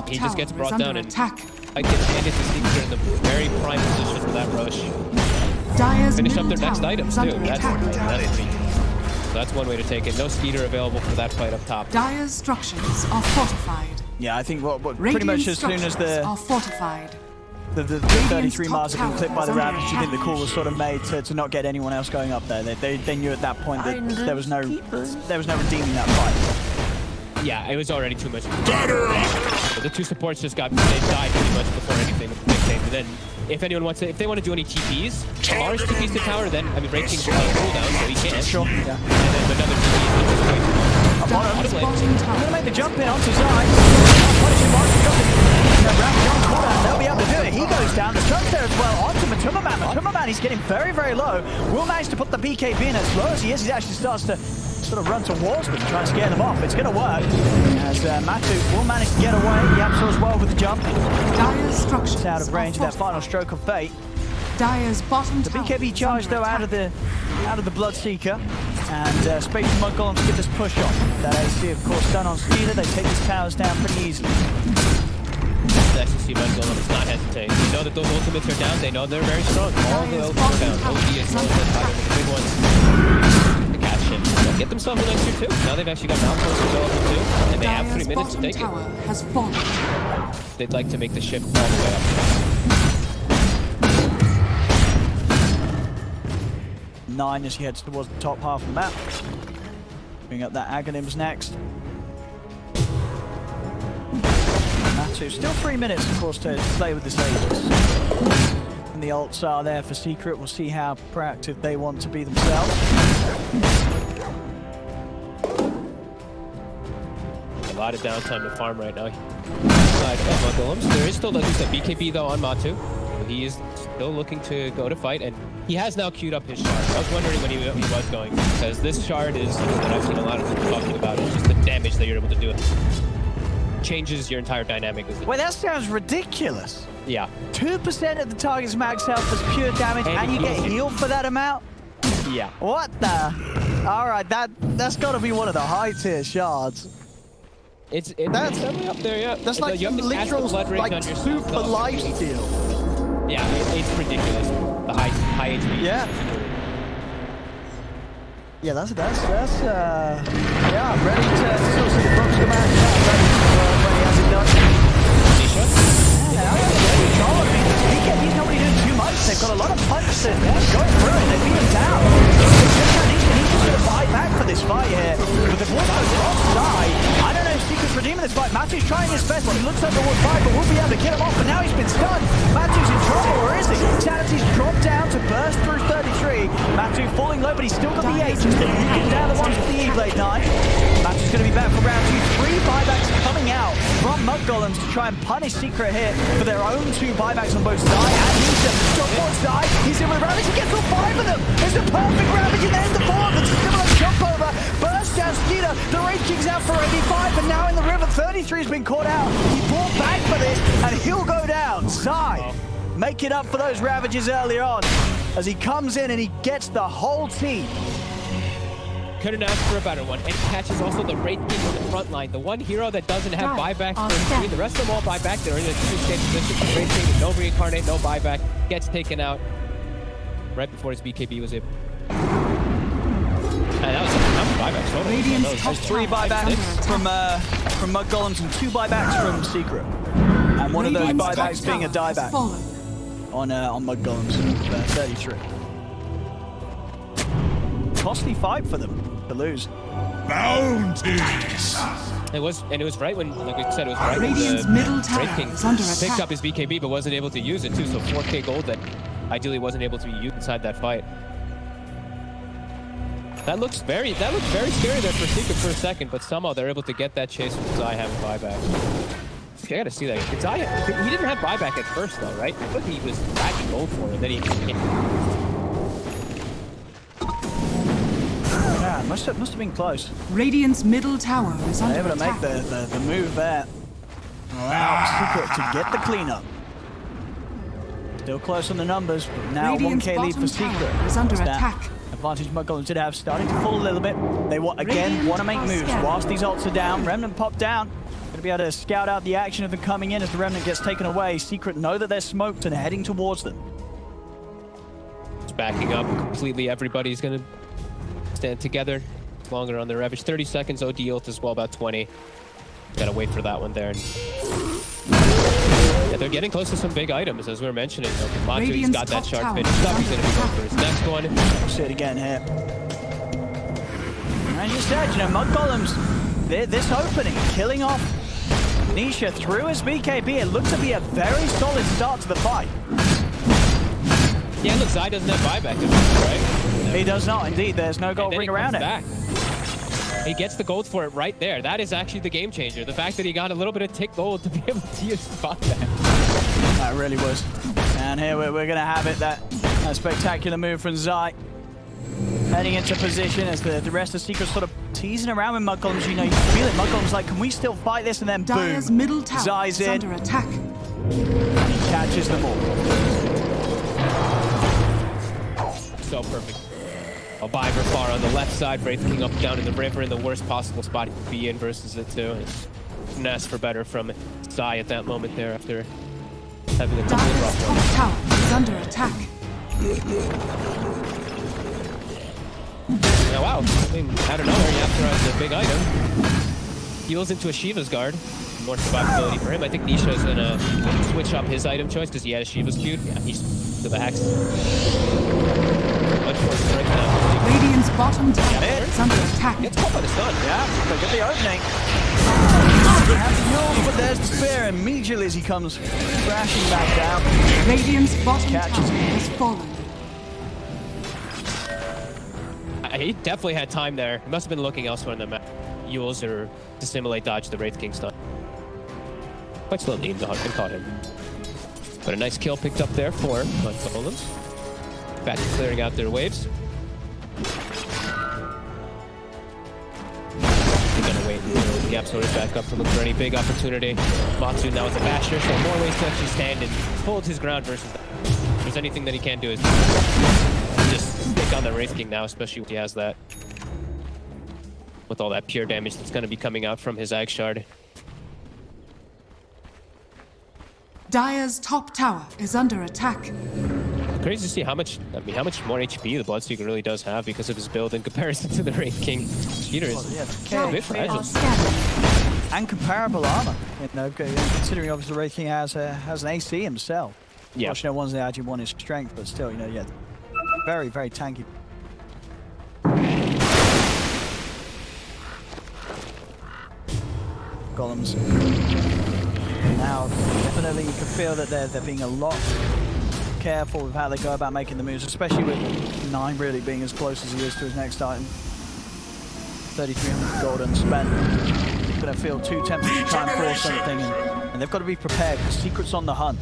He just gets brought down and I gets handed to Secret in the very prime position for that rush. Finish up their next items too. That's one way to take it. No Skiter available for that fight up top. Dire's structures are fortified. Yeah, I think what pretty much as soon as the are fortified. the 33 Mars have been clipped by the Ravage, I think the call was sort of made to not get anyone else going up there. They knew at that point that there was no redeeming that fight. Yeah, it was already too much. The 2 supports just they died pretty much before anything came. And then if anyone wants to, if they want to do any TPs, Mars TPs the tower, then Wraith King's on cooldown, so he can't. Sure. Yeah. And then another TP is just going I'm going to make the jump in onto Zai. They'll be able to do it. He goes down. The jump there as well onto Matumaman. Matumaman, he's getting very, very low. Will manage to put the BKB in as low as he is. He actually starts to sort of run towards them, trying to scare them off. It's going to work. As Matu will manage to get away. He absorbs well with the jump. Dire's structures It's out of range of that final stroke of fate. Dire's bottom The tower BKB is charge under though out attack. of the Bloodseeker, and space for Mud Golem to get this push on. That AC of course done on Skiter. They take these towers down pretty easily. nice to see Mud Golem does not hesitate. They know that those ultimates are down. They know they're very strong. All the ultimates are down. OD as well as the big ones. To catch him. They'll get themselves an extra 2. Now they've actually got Malcolm available too, and they have 3 minutes to take it. Has fallen. They'd like to make the shift all the way up. 9 as he heads towards the top half of the map. Bring up that Aghanims next. Matu, still 3 minutes, of course, to play with this Aegis. And the ults are there for Secret. We'll see how proactive they want to be themselves. A lot of downtime to farm right now. Side of Mud Golems. There is still, like you said, BKB though on Matu. He is still looking to go to fight, and he has now queued up his shard. I was wondering when he was going, because this shard is what I've seen a lot of people talking about. It's just the damage that you're able to do. Changes your entire dynamic. Wait, that sounds ridiculous. Yeah. 2% of the target's max health as pure damage, and you get healed for that amount? Yeah. What the? All right, that's got to be one of the high tier shards. It's definitely up there, yeah. That's like you have to catch the literal, blood rage like on your super stuff. life steal. Yeah, it's ridiculous. The high HP. Yeah. Yeah, that's yeah, ready to still see the Brooks come out. Yeah, ready when he has it done. Nisha? Yeah, now ready to go. I mean, he's not really doing too much. They've got a lot of punches in there. Going through it, they beat him down. Nisha's going to fight back for this fight here. But the Ward offside. I don't know if Secret's redeeming this fight. Matthew's trying his best. He looks like the Ward 5, but we'll be able to get him off. But now he's been stunned. Matthew's in trouble, or is he? Sanity's dropped down to burst through 33. Matthew falling low, but he's still got the 8. Just looking down the ones with the E-Blade 9. Matthew's going to be back for round 2. 3 buybacks coming out from Mud Golems to try and punish Secret here for their own 2 buybacks on both Zai and Nisha. Jump on Zai. He's in with Ravage. He gets all 5 of them. It's a perfect Ravage, and there's the 4. The similar jump over. Burst down Skiter. The Wraith King's out for 85, and now in the river, 33 has been caught out. He brought back for this, and he'll go down. Zai making up for those Ravages earlier on as he comes in and he gets the whole team. Couldn't ask for a better one. And catches also the Wraith King on the front line. The one hero that doesn't have buyback for free. The rest of them all buyback. They're in a 2-stage position. The Wraith King, no reincarnate, no buyback. Gets taken out right before his BKB was able. And that was enough buybacks. Total. Radiant's top 3 buybacks from Mud Golems and 2 buybacks from Secret. And one of those Radiant's buybacks being a top tower has dieback fallen. on Mud Golems, 33. Costly fight for them to lose. Bounties! It was right when, like I said, it was right Radiant's when middle the tower Wraith King is under picked attack. up his BKB but wasn't able to use it too. So 4K gold that ideally wasn't able to be used inside that fight. That looks very scary there for Secret for a second, but somehow they're able to get that chase with Zai having buyback. Okay, I gotta see that. Zai, he didn't have buyback at first though, right? I thought he was backing gold for it, and then he Yeah, must have been close. Radiant's middle tower is under They're able to make attack. the move there. Wow, Secret to get the cleanup. Still close on the numbers, but now Radiant's 1k lead for bottom Secret. tower is under That attack. advantage Mud Golems did have starting to fall a little bit. They again Radiant want to make are moves scared. whilst these ults are down. Remnant pop down. Going to be able to scout out the action of them coming in as the Remnant gets taken away. Secret know that they're smoked and heading towards them. It's backing up completely. Everybody's gonna stand together. Longer on the Ravage. 30 seconds. OD ult as well, about 20. Gotta wait for that one there. Yeah, they're getting close to some big items, as we were mentioning. Matu, he's got that shark finished up. He's gonna be going for his next one. See it again here. And as you said, you know, Mud Golems, this opening, killing off Nisha through his BKB, it looks to be a very solid start to the fight. Yeah, look, Zai doesn't have buyback, right? He does not, indeed. There's no gold ring around it. Back. He gets the gold for it right there. That is actually the game changer. The fact that he got a little bit of tick gold to be able to use the buyback. That really was. And here we're going to have it, that spectacular move from Zai. Heading into position as the rest of Secret sort of teasing around with Mud Golems. You know, you can feel it. Mud Golems like, can we still fight this? And then Dire's boom, middle tower Zai's is in. under attack. And he catches them all. So perfect. A Biver far on the left side, Wraith King up down in the river in the worst possible spot he could be in versus it too. Couldn't ask for better from Zai at that moment there after having a couple of Dire's rough top ones. tower is under attack. Now, wow, I mean, out of nowhere, Yaptera has a big item. Heals into a Shiva's guard. More survivability for him. I think Nisha's gonna switch up his item choice because he has Shiva's queued. Yeah, he's to the hex. Much more strength now. Radiant's bottom tower it. is under attack. Gets caught by the stun. Yeah, look at the opening. Has heals, but there's the spear immediately as he comes crashing back down. Radiant's bottom Catches tower him. has fallen. He definitely had time there. He must have been looking elsewhere in the map. Yules or to simulate dodge the Wraith King stun. Quite slowly and caught him. But a nice kill picked up there for Mud Golems. Back to clearing out their waves. They're gonna wait until the Absolute is back up to look for any big opportunity. Matsu now with the Basher, so more ways to actually stand and hold his ground versus that. If there's anything that he can do is just stick on the Wraith King now, especially when he has that. with all that pure damage that's going to be coming out from his Ag Shard. Dire's top tower is under attack. Crazy to see how much, how much more HP the Bloodseeker really does have because of his build in comparison to the Wraith King. Skiter is a bit fragile. And comparable armor, you know, considering obviously Wraith King has an AC himself. Yeah. Of course, you know, one's the RG1 is strength, but still, you know, yeah, very, very tanky. Golems. Now, definitely you can feel that they're being a lot careful with how they go about making the moves, especially with 9 really being as close as he is to his next item. 3,300 gold unspent. He's going to feel too tempted to try and force something, and they've got to be prepared because Secret's on the hunt.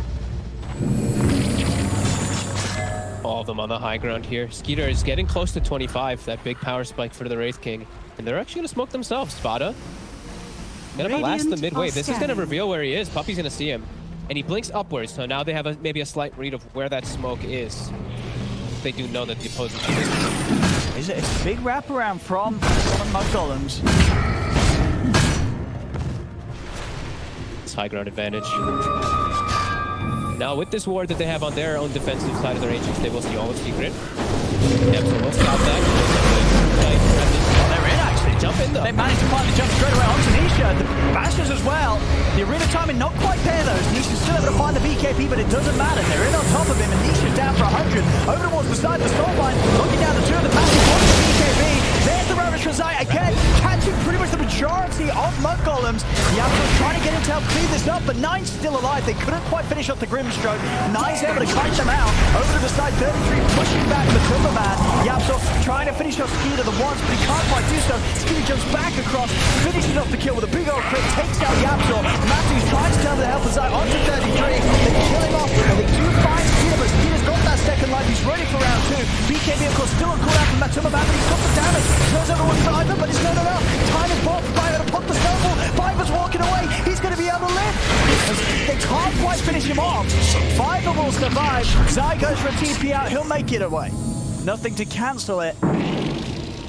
All of them on the high ground here. Skiter is getting close to 25, that big power spike for the Wraith King. And they're actually going to smoke themselves. Spada gonna blast the midway. This is gonna reveal where he is. Puppy's gonna see him. And he blinks upwards, so now they have maybe a slight read of where that smoke is. They do know that the opposing team is. It's a big wraparound from Mud Golems. It's high ground advantage. Now with this ward that they have on their own defensive side of their ancients, they will see all of Secret. Yep, so we'll stop that. They're in actually. Jump in though. They managed to find the jump straight away onto Nisha. The Bastards as well. The arena timing not quite there though. Nisha's still able to find the BKB, but it doesn't matter. They're in on top of him, and Nisha's down for 100. Over towards beside the stall line, looking down the two of the Bastards on the BKB. There's the Ravage Razai again, catching pretty much the majority of Mud Golems. Yablo's trying to get him to help clean this up, but 9's still alive. They couldn't quite finish off the Grimstroke. 9's able to kite them out. Over to the side, 33 pushing back the Timberman. Yablo trying to finish off Skiter the once, but he can't quite do so. Skiter jumps back across, finishes off the kill with a big old crit, takes out Yablo. Matthew's trying to tell the help Razai onto 33. They kill him off, and they do find Skiter, but Skiter's got that second life. He's ready for round 2. BKB, of course, still a cooldown from Timberman, but he's got the damage. Turns everyone for Ivan, but it's not enough. Time is bought for Ivan to put the snowball. Ivan's walking away. He's going to be able to live. They can't quite finish him off. Ivan will survive. Zai goes for a TP out. He'll make it away. Nothing to cancel it.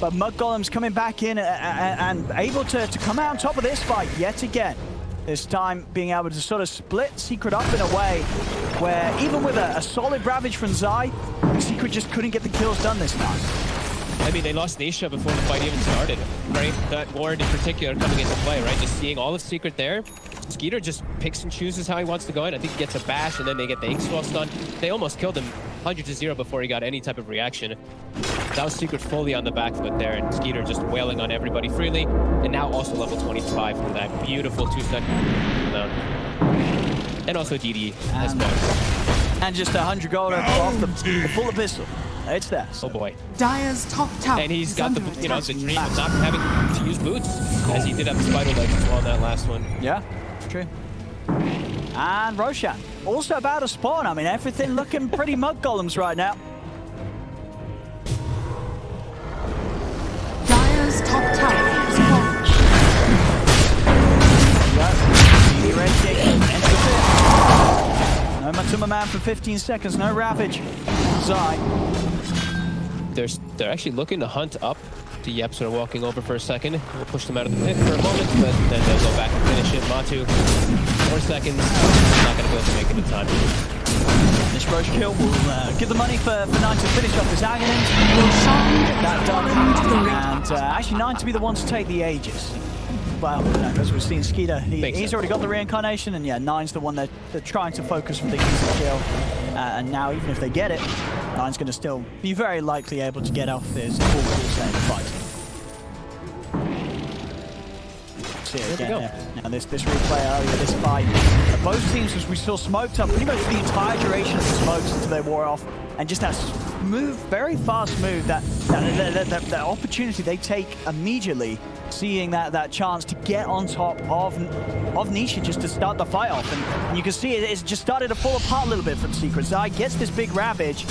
But Mud Golem's coming back in and able to come out on top of this fight yet again. This time being able to sort of split Secret up in a way where even with a solid Ravage from Zai, Secret just couldn't get the kills done this time. I mean, they lost Nisha before the fight even started, right? That ward in particular coming into play, right? Just seeing all of Secret there. Skiter just picks and chooses how he wants to go in. I think he gets a bash, and then they get the ink swell stun. They almost killed him 100-0 before he got any type of reaction. That was Secret fully on the back foot there, and Skiter just wailing on everybody freely. And now also level 25 for that beautiful 2-second cooldown. And also DD as well. And just 100 gold off the full epistle. It's there. Oh boy. Dire's top tower. And he's got the, you know, the dream of not having to use boots, as he did have the spider legs as well in that last one. Yeah, true. And Roshan, also about to spawn. I mean, everything looking pretty Mud Golems right now. Dire's top tower is falling. Wraith King enters it. No Matuma Man for 15 seconds, no Ravage. Zai. They're actually looking to hunt up. The Yeps are walking over for a second. We'll push them out of the pit for a moment, but then they'll go back and finish it. Matu, 4 seconds. Not going to be able to make it in time. This Roche kill will give the money for 9 to finish off his Aghanim. Get that done. And actually 9 to be the one to take the Aegis. Well, as we've seen, Skiter, he's already got the reincarnation, and yeah, 9's the one they're trying to focus for the easy kill. And now, even if they get it, 9's going to still be very likely able to get off his full set in the fight. See it again. Now this replay earlier, this fight, both teams, as we saw, smoked up pretty much the entire duration of the smokes until they wore off, and just that smooth, very fast move, that opportunity they take immediately, seeing that chance to get on top of Nisha just to start the fight off, and you can see it's just started to fall apart a little bit from Secret. Zai gets this big Ravage,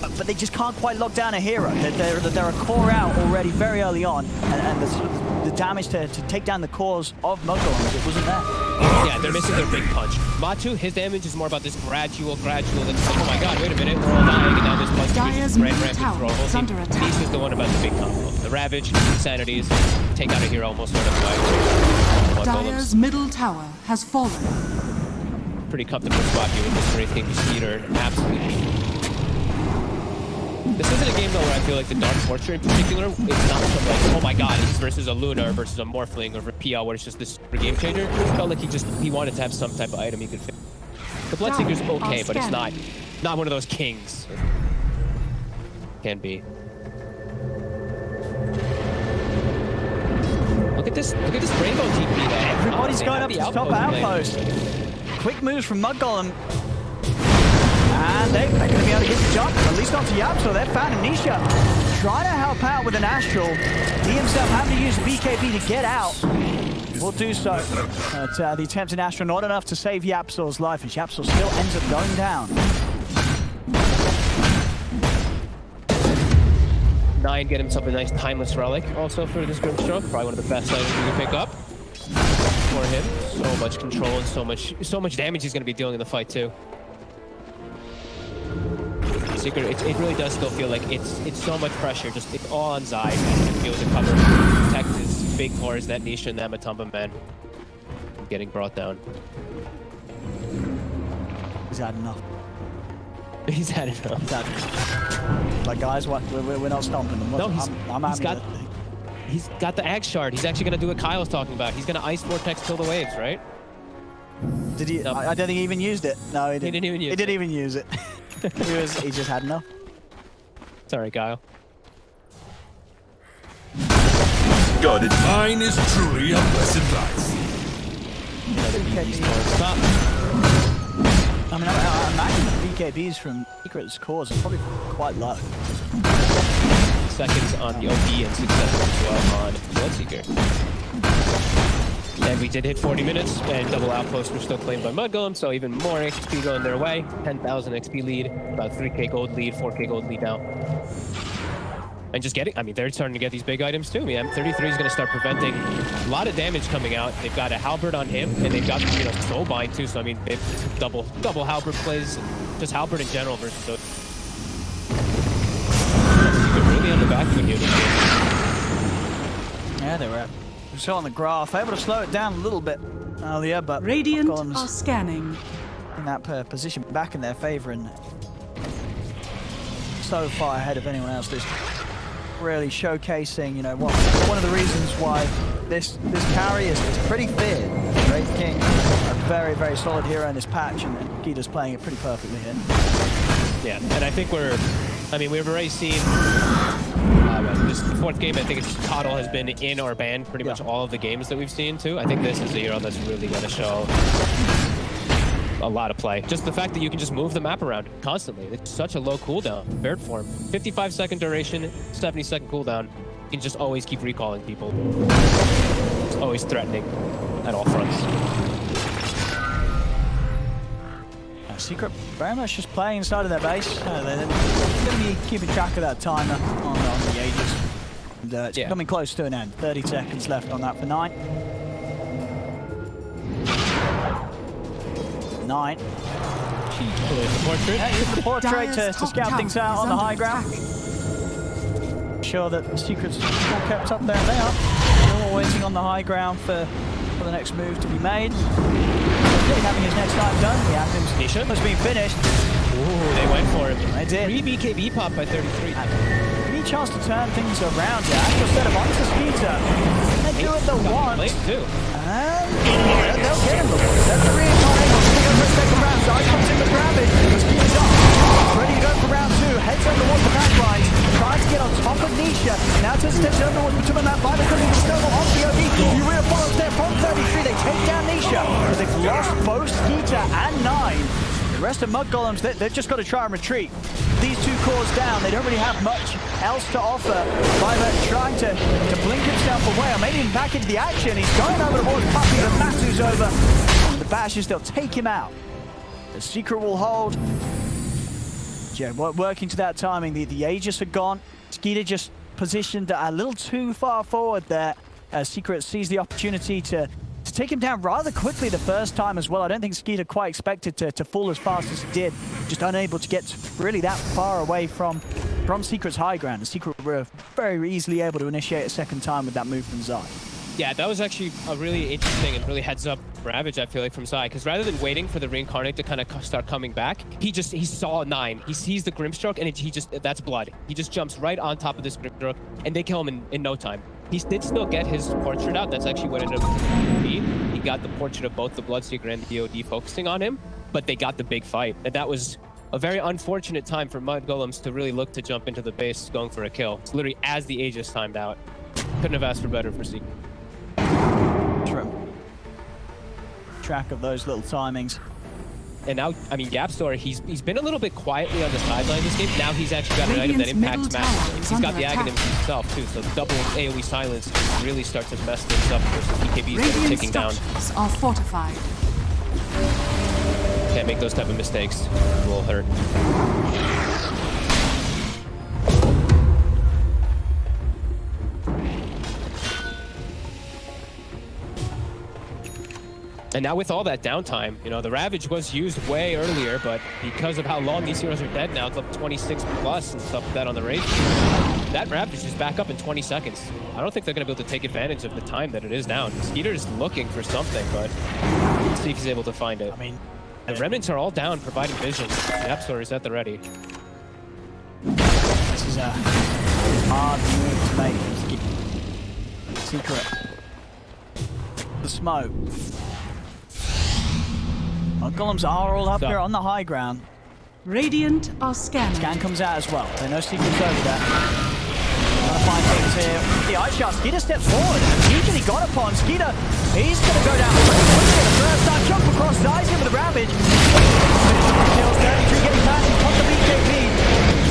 but they just can't quite lock down a hero. They're a core out already very early on, and the damage to take down the cores of Mud Golems, it wasn't there. Yeah, they're missing their big punch. Matu, his damage is more about this gradual, that's like, oh my god, wait a minute, we're all dying, and now this punch is ran rampant through a whole team. Nisha's the one about the big combo. the Ravage, Sanities, take out a hero almost right away. Dire's middle tower has fallen. Pretty comfortable spot here with this Wraith King skiter. Absolutely. This isn't a game though where I feel like the Dark Fortune in particular, it's not so like, oh my god, it's versus a Luna versus a Morphling or a PL where it's just this super game changer. It felt like he wanted to have some type of item he could fit. The Bloodseeker's okay, but it's not one of those kings. Can be. Look at this rainbow TP though. Everybody's going up to the top outpost. Quick moves from Mud Golem. And they're going to be able to get the jump, at least onto Yapso. They're finding Nisha. Trying to help out with an Astral. He himself having to use BKB to get out. Will do so. But the attempt in Astral not enough to save Yapso's life, and Yapso still ends up going down. 9 get himself a nice timeless relic also for this Grimstroke. Probably one of the best items you can pick up for him. So much control and so much damage he's going to be dealing in the fight too. Seeker, it really does still feel like it's so much pressure. Just it's all on Zai. He can be able to cover, protect his big cores, that Nisha and that Matumba man getting brought down. He's had enough. He's had enough. He's had enough. Like guys, what? We're not stomping them. No, he's got the Axe Shard. He's actually going to do what Kyle was talking about. He's going to Ice Vortex kill the waves, right? Did he? No. I don't think he even used it. No, he didn't. He didn't even use it. He didn't even use it. He just had enough. Sorry, Kyle. God, mine is truly a blessed life. I mean, I imagine the BKBs from Secret's cores are probably quite low. Seconds on the OP and 6 seconds as well on Bloodseeker. And we did hit 40 minutes, and double outposts were still claimed by Mud Golem, so even more XP going their way. 10,000 XP lead, about 3k gold lead, 4k gold lead now. And just getting, I mean, they're starting to get these big items too. I mean, M33 is going to start preventing a lot of damage coming out. They've got a Halberd on him, and they've got, you know, Soulbind too, so I mean, it's double Halberd plays, just Halberd in general versus those. Really on the back foot here. Yeah, they were still on the graph, able to slow it down a little bit earlier, but Radiant are scanning. In that position back in their favor and so far ahead of anyone else. This really showcasing, you know, one of the reasons why this carry is pretty feared. Wraith King, a very, very solid hero in this patch, and Gita's playing it pretty perfectly here. Yeah, and I think we've already seen this fourth game. I think it's Coddle has been in our ban pretty much all of the games that we've seen too. I think this is a hero that's really going to show a lot of play. Just the fact that you can just move the map around constantly. It's such a low cooldown. Bird form, 55-second duration, 70-second cooldown. You can just always keep recalling people. It's always threatening at all fronts. Secret very much just playing inside of their base. They're going to be keeping track of that timer on the Aegis. And, it's coming close to an end. 30 seconds left on that for 9. 9. The portrait. Yeah, use the portrait to scout things out on the high ground. Sure that the Secret's all kept up there. They are. Still waiting on the high ground for the next move to be made. Having his next time done. The Nisha has been finished. Ooh, they went for him. They did. 3 BKB pop by 33. Any chance to turn things around here. Actual set of onto skiter. They do what they want. Too. And they'll get him. That's the reincarnation. Still for a second round. Zai comes in to grab it. Skiter's up. Ready to go for round 2. Heads over towards the back lines. Tries to get on top of Nisha. Now to steps over towards between that by the cooking the snowball off the OD. Urea follows there from 33. They take down Nisha. But they've lost both Skiter and 9. The rest of Mud Golems, they've just got to try and retreat. These two cores down, they don't really have much else to offer. Viper trying to blink himself away, or maybe even back into the action. He's going over towards Puppy, but Matu's over. And the Bashes, they'll take him out. The Secret will hold. Yeah, working to that timing. The Aegis are gone. Skiter just positioned a little too far forward there. Secret sees the opportunity to take him down rather quickly the first time as well. I don't think Skiter quite expected to fall as fast as he did. Just unable to get really that far away from from Secret's high ground, and Secret were very easily able to initiate a second time with that move from Zai. Yeah, that was actually a really interesting and really heads-up Ravage, I feel like, from Zai, because rather than waiting for the Reincarnate to kind of start coming back, he saw 9. He sees the Grimstroke, and that's blood. He just jumps right on top of this Grimstroke, and they kill him in no time. He did still get his portrait out. That's actually what ended up being. He got the portrait of both the Bloodseeker and the DOD focusing on him, but they got the big fight, and that was a very unfortunate time for Mud Golems to really look to jump into the base going for a kill. It's literally as the Aegis timed out. Couldn't have asked for better for Secret. True. Track of those little timings. And now, I mean, Gapstore, he's been a little bit quietly on the sideline this game. Now he's actually got an item that impacts massively. He's got the Aghanims himself, too, so double AoE silence really starts to mess things up versus PKBs that are ticking down. Are fortified. Can't make those type of mistakes. It will hurt. And now with all that downtime, you know, the Ravage was used way earlier, but because of how long these heroes are dead now, it's up 26 plus and stuff like that on the race. That Ravage is back up in 20 seconds. I don't think they're going to be able to take advantage of the time that it is now. Skeeter's looking for something, but let's see if he's able to find it. I mean, the Remnants are all down, providing vision. The Gapstore is at the ready. this is a hard move to make. Secret. The smoke. Well, Golems are all up here on the high ground. Radiant are scanning. Scan comes out as well. They know Secret's over there. Trying to find things here. The ice shot. Skeeter steps forward. Immediately got upon. Skeeter, he's going to go down pretty quickly. The first time jump across, dies in with the Ravage. Kills 33, getting back in front of BKB.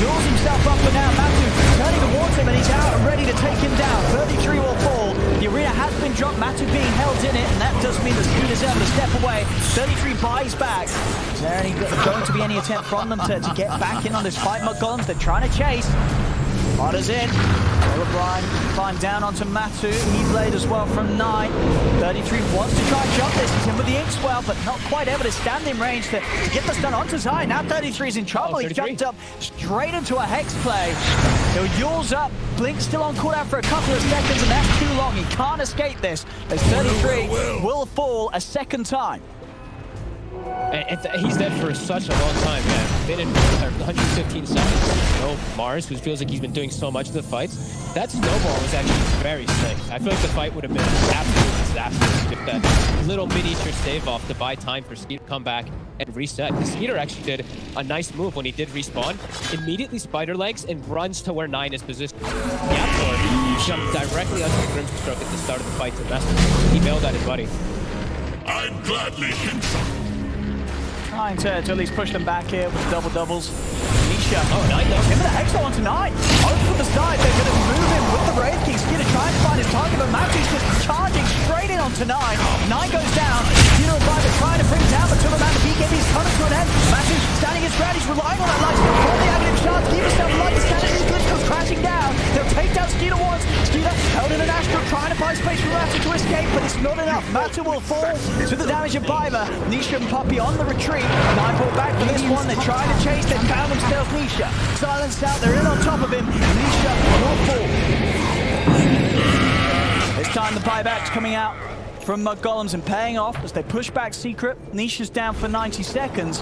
Builds himself up for now. Matthew turning towards him, and he's out and ready to take him down. 33 will fall. The arena has been dropped. Matthew being held in it, and that does mean that Skeeter's able to step away. 33 buys back. Is there going to be any attempt from them to get back in on this fight? Mud Golems, they're trying to chase. Potter's in. O'Brien climb down onto Matu. He played as well from 9. 33 wants to try and jump this. He's in with the Inkswell, but not quite able to stand in range to get the stun onto Zai. Now 33 is in trouble. He jumped up straight into a Hex play. He'll Yule's up. Blink still on cooldown for a couple of seconds, and that's too long. He can't escape this, as 33 will fall a second time. And he's dead for such a long time, man. Been in 115 seconds. You know, Mars, who feels like he's been doing so much of the fights, that snowball was actually very sick. I feel like the fight would have been an absolute disaster if that little miniature save off to buy time for Skeeter to come back and reset. The Skeeter actually did a nice move when he did respawn. Immediately spider legs and runs to where 9 is positioned. Gapstore jumped directly onto the Grimstroke at the start of the fight to mess with him. He bailed at his buddy. I'd gladly hit some. Trying to at least push them back here with doubles. Nisha. Oh, 9 though. Him with the Hex onto 9. Over from the side, they're going to move him with the Wraith King. Skeeter trying to find his target, but Matthew's just charging straight in onto 9. 9 goes down. Skeeter and Viper trying to bring it down, but to the man, the BKB's coming to an end. Matthew's standing his ground. He's relying on that light skill from the Aghanim shot. Keep himself alive. The standing glitch goes crashing down. They'll take down Skeeter once. Skeeter held in an Astral, trying to find space for Matthew to escape, but it's not enough. Matthew will fall to the damage of Viper. Nisha and Puppy on the retreat. 9 pull back for this one. They're trying to chase. They found themselves Nisha. Silenced out. They're in on top of him. Nisha will fall. This time the buyback's coming out from Mud Golems and paying off as they push back Secret. Nisha's down for 90 seconds.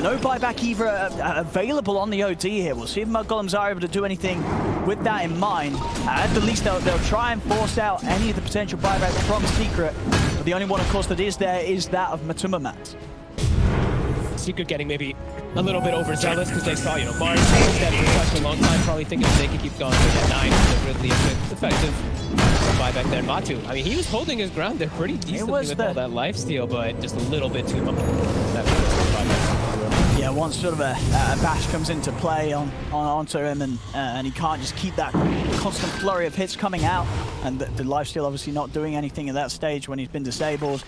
No buyback either available on the OD here. We'll see if Mud Golems are able to do anything with that in mind. At the least, they'll try and force out any of the potential buybacks from Secret. But the only one, of course, that is there is that of Matuma. Secret getting maybe a little bit overzealous because they saw, you know, Mars was dead for such a long time, probably thinking they could keep going. But yeah, 9 is a really effective buyback there. Matu, I mean, he was holding his ground there pretty decently with all that lifesteal, but just a little bit too much. Yeah, once sort of a bash comes into play onto him, and he can't just keep that constant flurry of hits coming out, and the lifesteal obviously not doing anything at that stage when he's been disabled.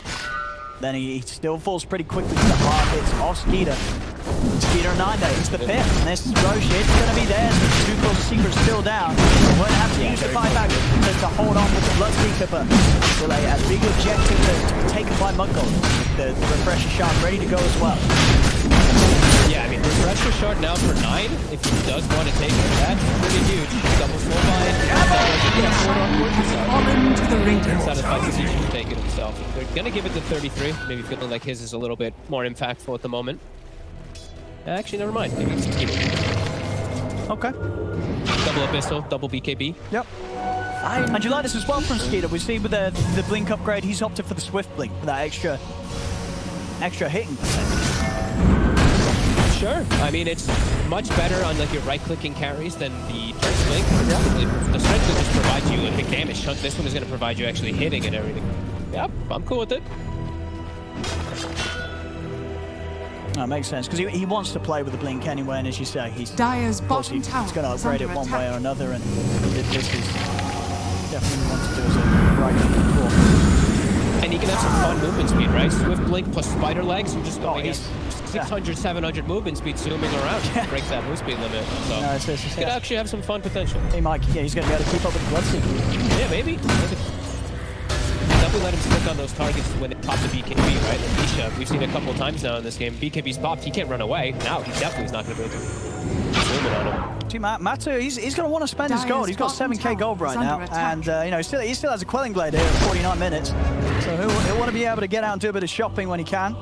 Then he still falls pretty quickly to the hard hits off Skeeter. Skeeter 9 there, it's the 5th, and this Roche is going to be theirs, but the 2 cores of Secret still down. They won't have to use the buyback to hold on with the Bloodseeker, but still a big objective to be taken by Mud Golems. The refresher shot ready to go as well. Yeah, I mean, this pressure shard now for 9. If he does want to take it, that's pretty huge. Double slow bind. Fallen to the Radiant. Satisfies he should take it himself. They're gonna give it to 33. Maybe feeling like his is a little bit more impactful at the moment. Actually, never mind. Maybe it's skiter. Okay. Double abyssal, double BKB. Yep. And you like this as well from skiter. We see with the blink upgrade, he's opted for the swift blink for that extra hitting percentage. Sure. I mean, it's much better on like your right-clicking carries than the strength blink. Yeah. The strength blink just provides you a big damage chunk. This one is going to provide you actually hitting and everything. Yep, I'm cool with it. That makes sense, because he wants to play with the blink anyway, and as you say, he's Dire's bottom he's tower going to is upgrade it under one way or attack. another, and this is definitely what to do as a right before. And you can have some fun movement speed, right? Swift blink plus spider legs. You're just going he's- 600, 700 movement speed zooming around. Yeah. Breaks that move speed limit. So No, it's could actually have some fun potential. He might, yeah, he's going to be able to keep up with Bloodseeker. Yeah, maybe. Definitely let him stick on those targets when they pop the BKB, right? Like Nisha, we've seen a couple times now in this game. BKB's popped, he can't run away. Now he definitely is not going to be able to zoom in on him. See, Matu, he's going to want to spend his gold. He's got 7k gold right now, and you know, he still has a quelling blade here at 49 minutes, so he'll want to be able to get out and do a bit of shopping when he can.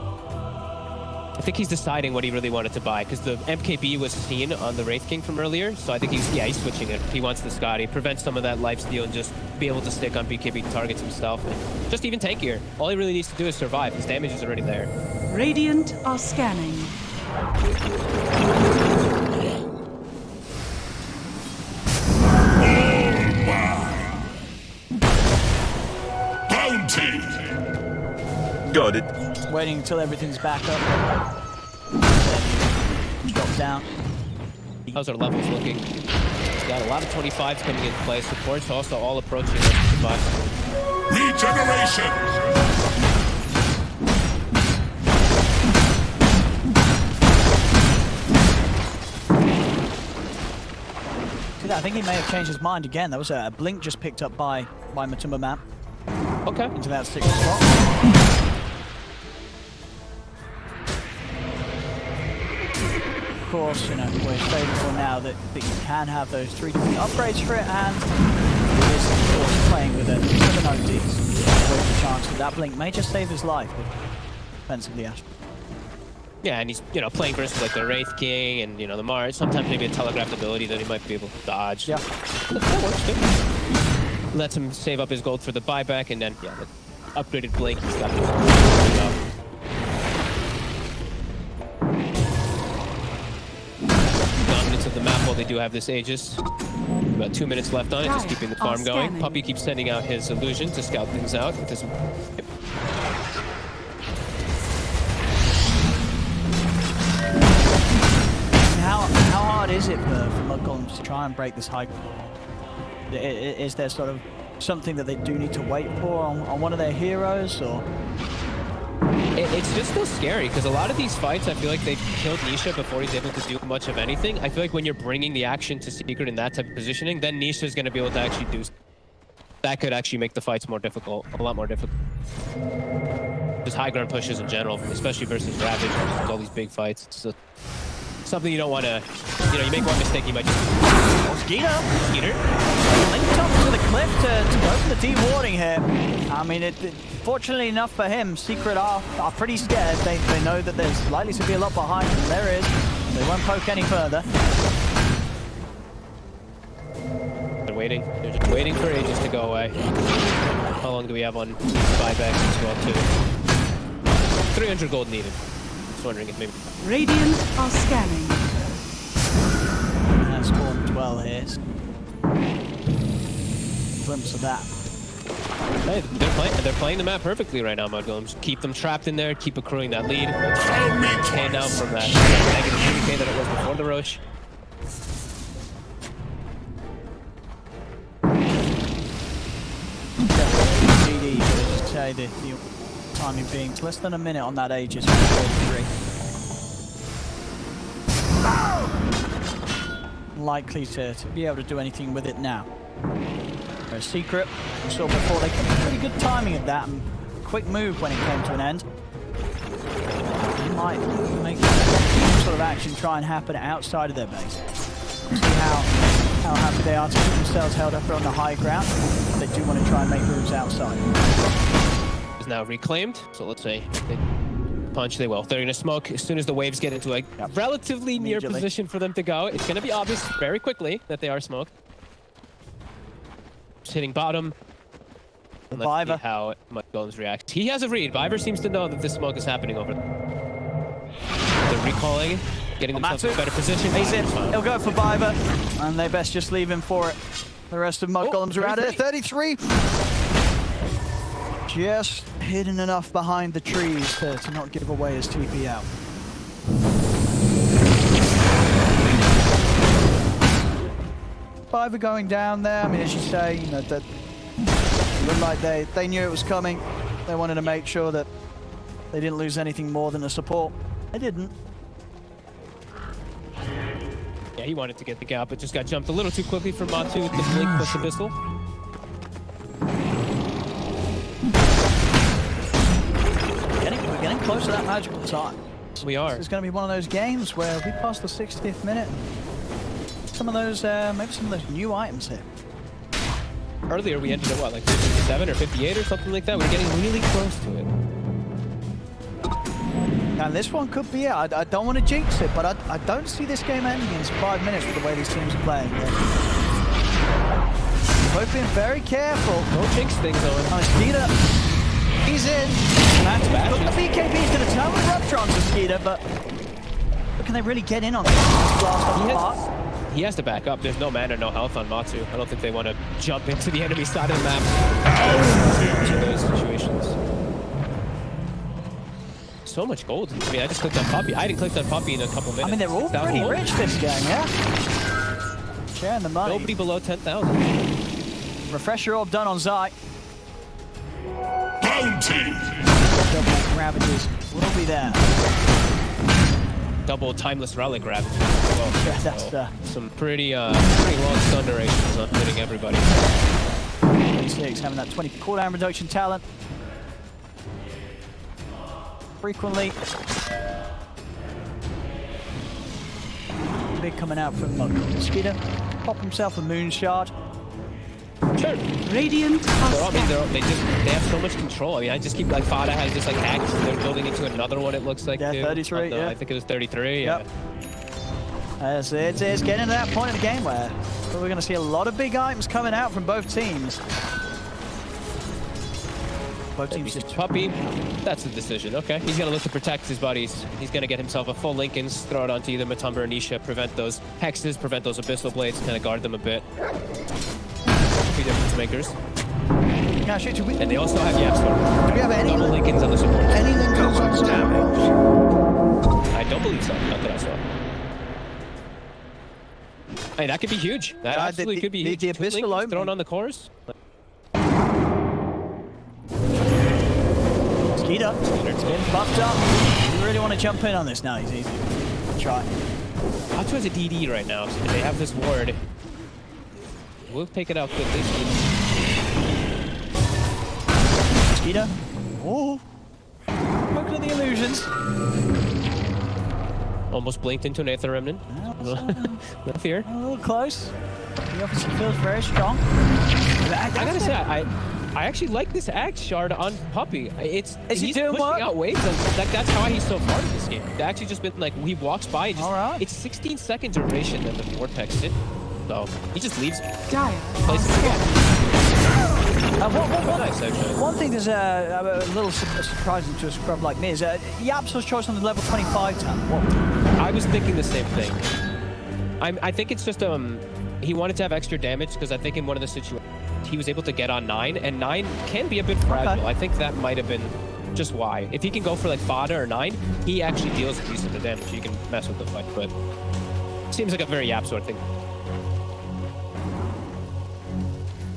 I think he's deciding what he really wanted to buy, because the MKB was seen on the Wraith King from earlier, so I think he's switching it. He wants the Scotty, prevent some of that lifesteal and just be able to stick on BKB targets himself. And just even tankier. All he really needs to do is survive. His damage is already there. Radiant are scanning. Bounty! Got it. Waiting until everything's back up. Drop down. How's our levels looking? Got a lot of 25s coming into play. Supports also all approaching 25. Regeneration! I think he may have changed his mind again. That was a blink just picked up by Matumba Map Okay. into that 6th spot. Of course, you know, we're favorable now that you can have those 3 different upgrades for it, and it is, of course, playing with a 7 ODs. With the chance that that blink may just save his life with defensively Ash. Yeah, and he's, you know, playing versus like the Wraith King and, you know, the Mars. Sometimes maybe a telegraphed ability that he might be able to dodge. Yeah. That works too. Lets him save up his gold for the buyback, and then, yeah, the upgraded blink, he's got to dominance of the map while they do have this Aegis. About 2 minutes left on it, just keeping the farm going. Puppy keeps sending out his illusion to scout things out with his... Yep. How hard is it for Mud Golems to try and break this high? Is there sort of something that they do need to wait for on one of their heroes, or? It's just still scary, because a lot of these fights, I feel like they've killed Nisha before he's able to do much of anything. I feel like when you're bringing the action to Secret in that type of positioning, then Nisha is going to be able to actually do... That could actually make the fights more difficult, a lot more difficult. Just high ground pushes in general, especially versus Ravage, versus all these big fights. It's something you don't want to... You know, you make one mistake, you might just... Skiter! Linked up to the cliff to go for the de-warding here. I mean, fortunately enough for him, Secret are pretty scared. They know that there's likely to be a lot behind them. There is. They won't poke any further. They're waiting. They're just waiting for Aegis to go away. How long do we have on buybacks as well, too? 300 gold needed. Just wondering if maybe... Radiant are scanning. And spawned as well here. Glimpse of that. Hey, they're playing the map perfectly right now, Mud Golems. Keep them trapped in there, keep accruing that lead. Hand down from that negative 30k that it was before the Roche. GD, just say the timing being less than a minute on that Aegis for 3. Likely to be able to do anything with it now. There's Secret, we saw before, they got pretty good timing of that and quick move when it came to an end. He might make sort sort of action try and happen outside of their base. See how happy they are to keep themselves held up on the high ground. They do want to try and make moves outside. Is now reclaimed, so let's say they punch, they will. They're going to smoke as soon as the waves get into a relatively near position for them to go. It's going to be obvious very quickly that they are smoked. Just hitting bottom. And let's see how Golems reacts. He has a read. Viver seems to know that this smoke is happening over there. They're recalling, getting themselves in a better position. He's in. He'll go for Viver, and they best just leave him for it. The rest of Golems are out of it. 33. Just hidden enough behind the trees to not give away his TP out. Viver going down there. I mean, as you say, you know, that looked like they knew it was coming. They wanted to make sure that they didn't lose anything more than a support. They didn't. Yeah, he wanted to get the gap, but just got jumped a little too quickly for Matu with the blink plus Abyssal. We're getting close to that magical time. We are. This is going to be one of those games where we pass the 60th minute. Some of those, maybe some of those new items here. Earlier we ended at what, like 57 or 58 or something like that? We're getting really close to it. And this one could be it. I don't want to jinx it, but I don't see this game ending in 5 minutes with the way these teams are playing. Both being very careful. Don't jinx things, Owen. Skiter, he's in. The BKB is going to turn with Ruptron to Skiter, but can they really get in on this blast off the park? He has to back up. There's no mana, no health on Matsu. I don't think they want to jump into the enemy side of the map in those situations. So much gold. I mean, I just clicked on Poppy. I hadn't clicked on Poppy in a couple minutes. I mean, they're all pretty rich this game, yeah? Sharing the money. Nobody below 10,000. Refresher orb done on Zai. Bounty! Double ravages will be there. Double timeless relic grab. Well, yeah, that's some pretty long stun durations on hitting everybody. 26 having that 20 cooldown reduction talent. Frequently. Big coming out from Skiter. Pop himself a moon shard. Sure. Radiant. They have so much control. I mean, I just keep like Fada has just like hacks. They're building into another one. It looks like. Yeah, too. 33. Yeah. I think it was 33. Yep. Yeah. It's getting to that point in the game where we're going to see a lot of big items coming out from both teams. Both teams just Puppy. That's the decision. Okay. He's going to look to protect his buddies. He's going to get himself a full Linken's, throw it onto either Matumba or Nisha, prevent those hexes, prevent those abyssal blades, kind of guard them a bit. Two difference makers. Yeah, shoot, and they also have Yapstorm. Do we have any Linken's on the support? Any Linken's on damage? I don't believe so. Not that I saw. Hey, that could be huge. That absolutely could be huge. The abyssal thrown on the cores. Skiter. Skiter's been buffed up. You really want to jump in on this now? He's easy. Try. Outworld has a DD right now, so they have this ward. We'll take it out quickly. Skiter. Oh. Poking at the illusions. Almost blinked into an Aether Remnant. No fear. A little close. The offensive feels very strong. I gotta say, I actually like this Axe Shard on Puppy. He's pushing out waves, and that's how he's so far in this game. It's actually just been like, he walks by, and just, it's 16 second duration that the Vortex hit. So he just leaves it. Places One thing that's a little surprising to a scrub like me is Yaps's choice on the level 25 talent. I was thinking the same thing. I think it's just he wanted to have extra damage because I think in one of the situations he was able to get on 9, and 9 can be a bit fragile. Okay. I think that might have been just why. If he can go for like Fada or 9, he actually deals a decent of damage. You can mess with the fight, but seems like a very Yap sort of thing.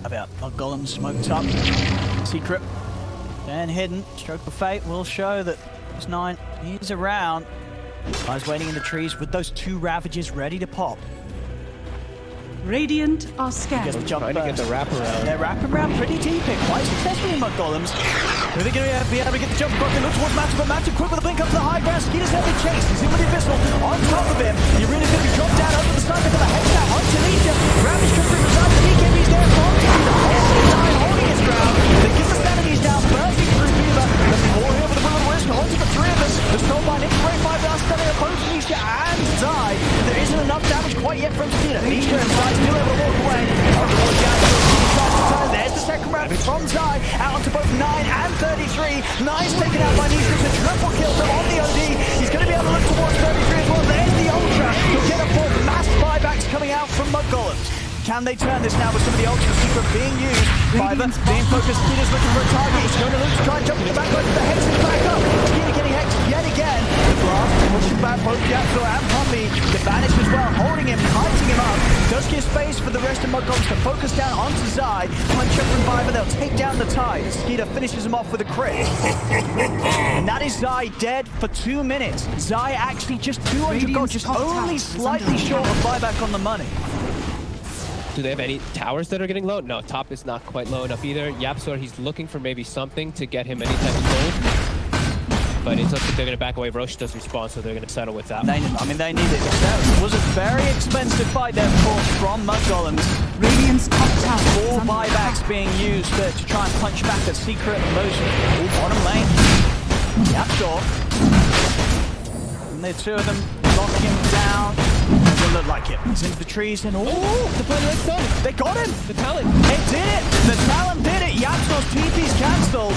About Golem smoked up. Secret. And hidden. Stroke of Fate will show that it's 9. He's around. Guys waiting in the trees with those 2 Ravages ready to pop. Radiant are Gets scared. the jump Trying to get the burst. wraparound. They're wrapping around pretty deep here, quite successfully, Mud Golems. Are they going to be able to get the jump across? They look towards Matthew, but Matthew quick with a blink up to the high ground. Skiter's heavily chased. He's in with the Abyssal on top of him. He really could be dropped down over the side. They've got a head down onto Nisha. Ravage comes through the side. The BKB's there from holding his ground. They get the sanities down, bursting through Beaver. The four here with the will-o-wisp, holding the three of them. The Snowball into Ray 5 now standing opposed to Nisha and Zai. There isn't enough damage quite yet from Skiter. Nisha and Zai still able to walk away. There's the second round from Zai, out onto both 9 and 33. 9's taken out by Nisha to triple kill them on the OD. He's going to be able to look towards 33 as well. There's the Ultra. He'll get a fourth. Mass buybacks coming out from Mud Golems. Can they turn this now with some of the Ultra Secret being used? Fiverr being focused. Skiter's looking for a target. He's going to look to try and jump to the back over the Hex is back up. Skiter getting hexed yet again. The blast pushing back both Japsor and Pumpy. The Vanish as well, holding him, kiting him up. Does give space for the rest of Mud Golems to focus down onto Zai. Punch up from Fiverr, they'll take down the Tide. Skiter finishes him off with a crit. And that is Zai dead for 2 minutes. Zai actually just 200 gold, just only slightly short of buyback on the money. Do they have any towers that are getting low? No, top is not quite low enough either. Yapsor, he's looking for maybe something to get him any type of gold. But it looks like they're going to back away. Roche does respond, so they're going to settle with that. They need it. That was a very expensive fight there, of course, from Mud Golems. Radiant's top tower. 4 buybacks being used to try and punch back at Secret. Those bottom lane. Yapsor. And the two of them lock him down. Doesn't look like it. He's into the trees and The play is done. they got him. The talent. They did it. The talent did it. Yapsor's TP's cancelled.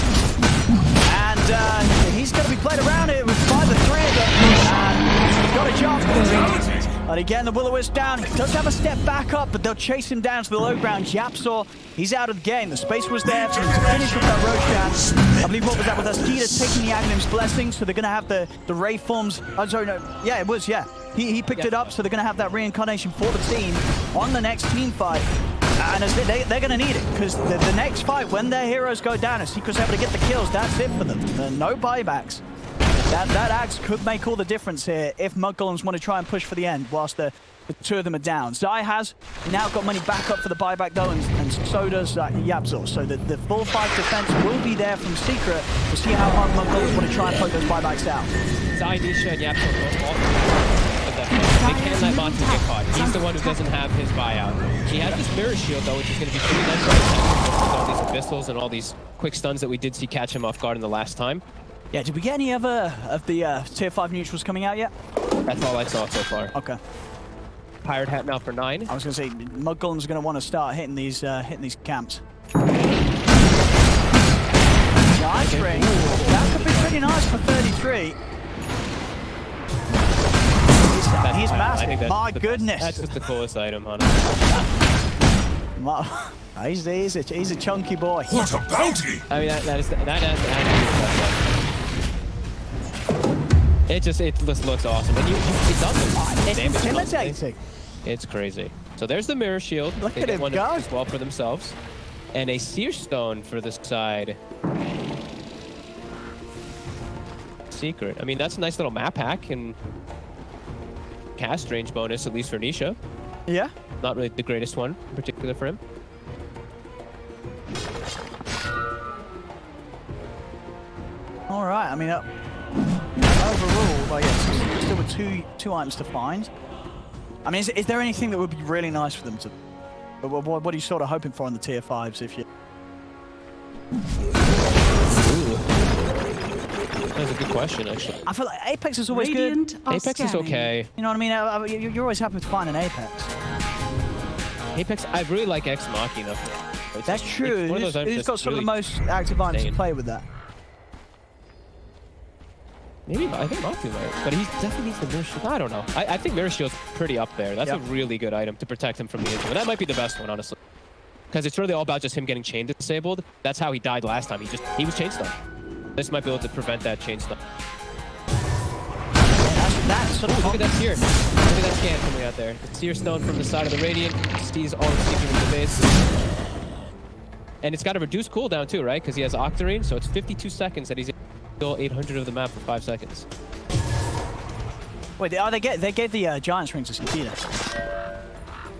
And he's going to be played around here by the 3 of them. And he's got a jump. And again, the Will-O-Wisp down. He does have a step back up, but they'll chase him down to the low ground. Yapsor, he's out of the game. The space was there for him to finish with that Roshan. I believe what was that with us? Skiter taking the Agnim's blessing, so they're going to have the Wraith forms. Oh, sorry, no. Yeah, it was, yeah. He picked it up, so they're going to have that reincarnation for the team on the next team fight. And they're going to need it, because the next fight, when their heroes go down, if Secret's able to get the kills, that's it for them. No buybacks. That axe could make all the difference here if Mud Golems want to try and push for the end whilst the 2 of them are down. Zai has now got money back up for the buyback though, and so does Yapsor. So the full 5 defense will be there from Secret. We'll see how hard Mud Golems want to try and poke those buybacks out. Zai, Nisha, and Yapsor both off. They can't let Monty get caught. He's the one who doesn't have his buyout. He has this mirror shield though, which is going to be pretty nice with all these abyssals and all these quick stuns that we did see catch him off guard in the last time. Yeah, did we get any other of the tier 5 neutrals coming out yet? That's all I saw so far. Okay. Pirate hat now for 9. I was going to say, Mud Golems are going to want to start hitting these camps. Nice ring. That could be pretty nice for 33. He's massive. My goodness. That's just the coolest item, honestly. He's a chunky boy. What a bounty! I mean, it just looks awesome. And it does a lot of damage. It's intimidating. It's crazy. So there's the mirror shield. Look they at get him one go. as well for themselves. And a seer stone for this side. Secret. I mean, that's a nice little map hack and cast range bonus, at least for Nisha. Yeah. Not really the greatest one, in particular for him. All right. I mean, overall, well, yes, still with two items to find. I mean, is there anything that would be really nice for them to? What are you sort of hoping for on the tier 5s if you? That's a good question, actually. I feel like Apex is always Radiant good. are Apex is scanning. okay. You know what I mean? You're always happy to find an Apex. Apex, I really like Ex Machina. That's true. It's one of those items Who's that's got some of really the most active items to insane. play with that? Maybe, I think Matu might, but he definitely needs the Mirror Shield. I don't know. I think Mirror Shield's pretty up there. That's a really good item to protect him from the intro. And that might be the best one, honestly. Because it's really all about just him getting chain disabled. That's how he died last time. He was chain stunned. This might be able to prevent that chain stun. Look at that Seer. Look at that scan coming out there. The Seer Stone from the side of the Radiant. Sees all the Secret in the base. And it's got a reduced cooldown too, right? Because he has Octarine, so it's 52 seconds that he's still 800 of the map for 5 seconds. Wait, they gave the Giants ring to Skiter.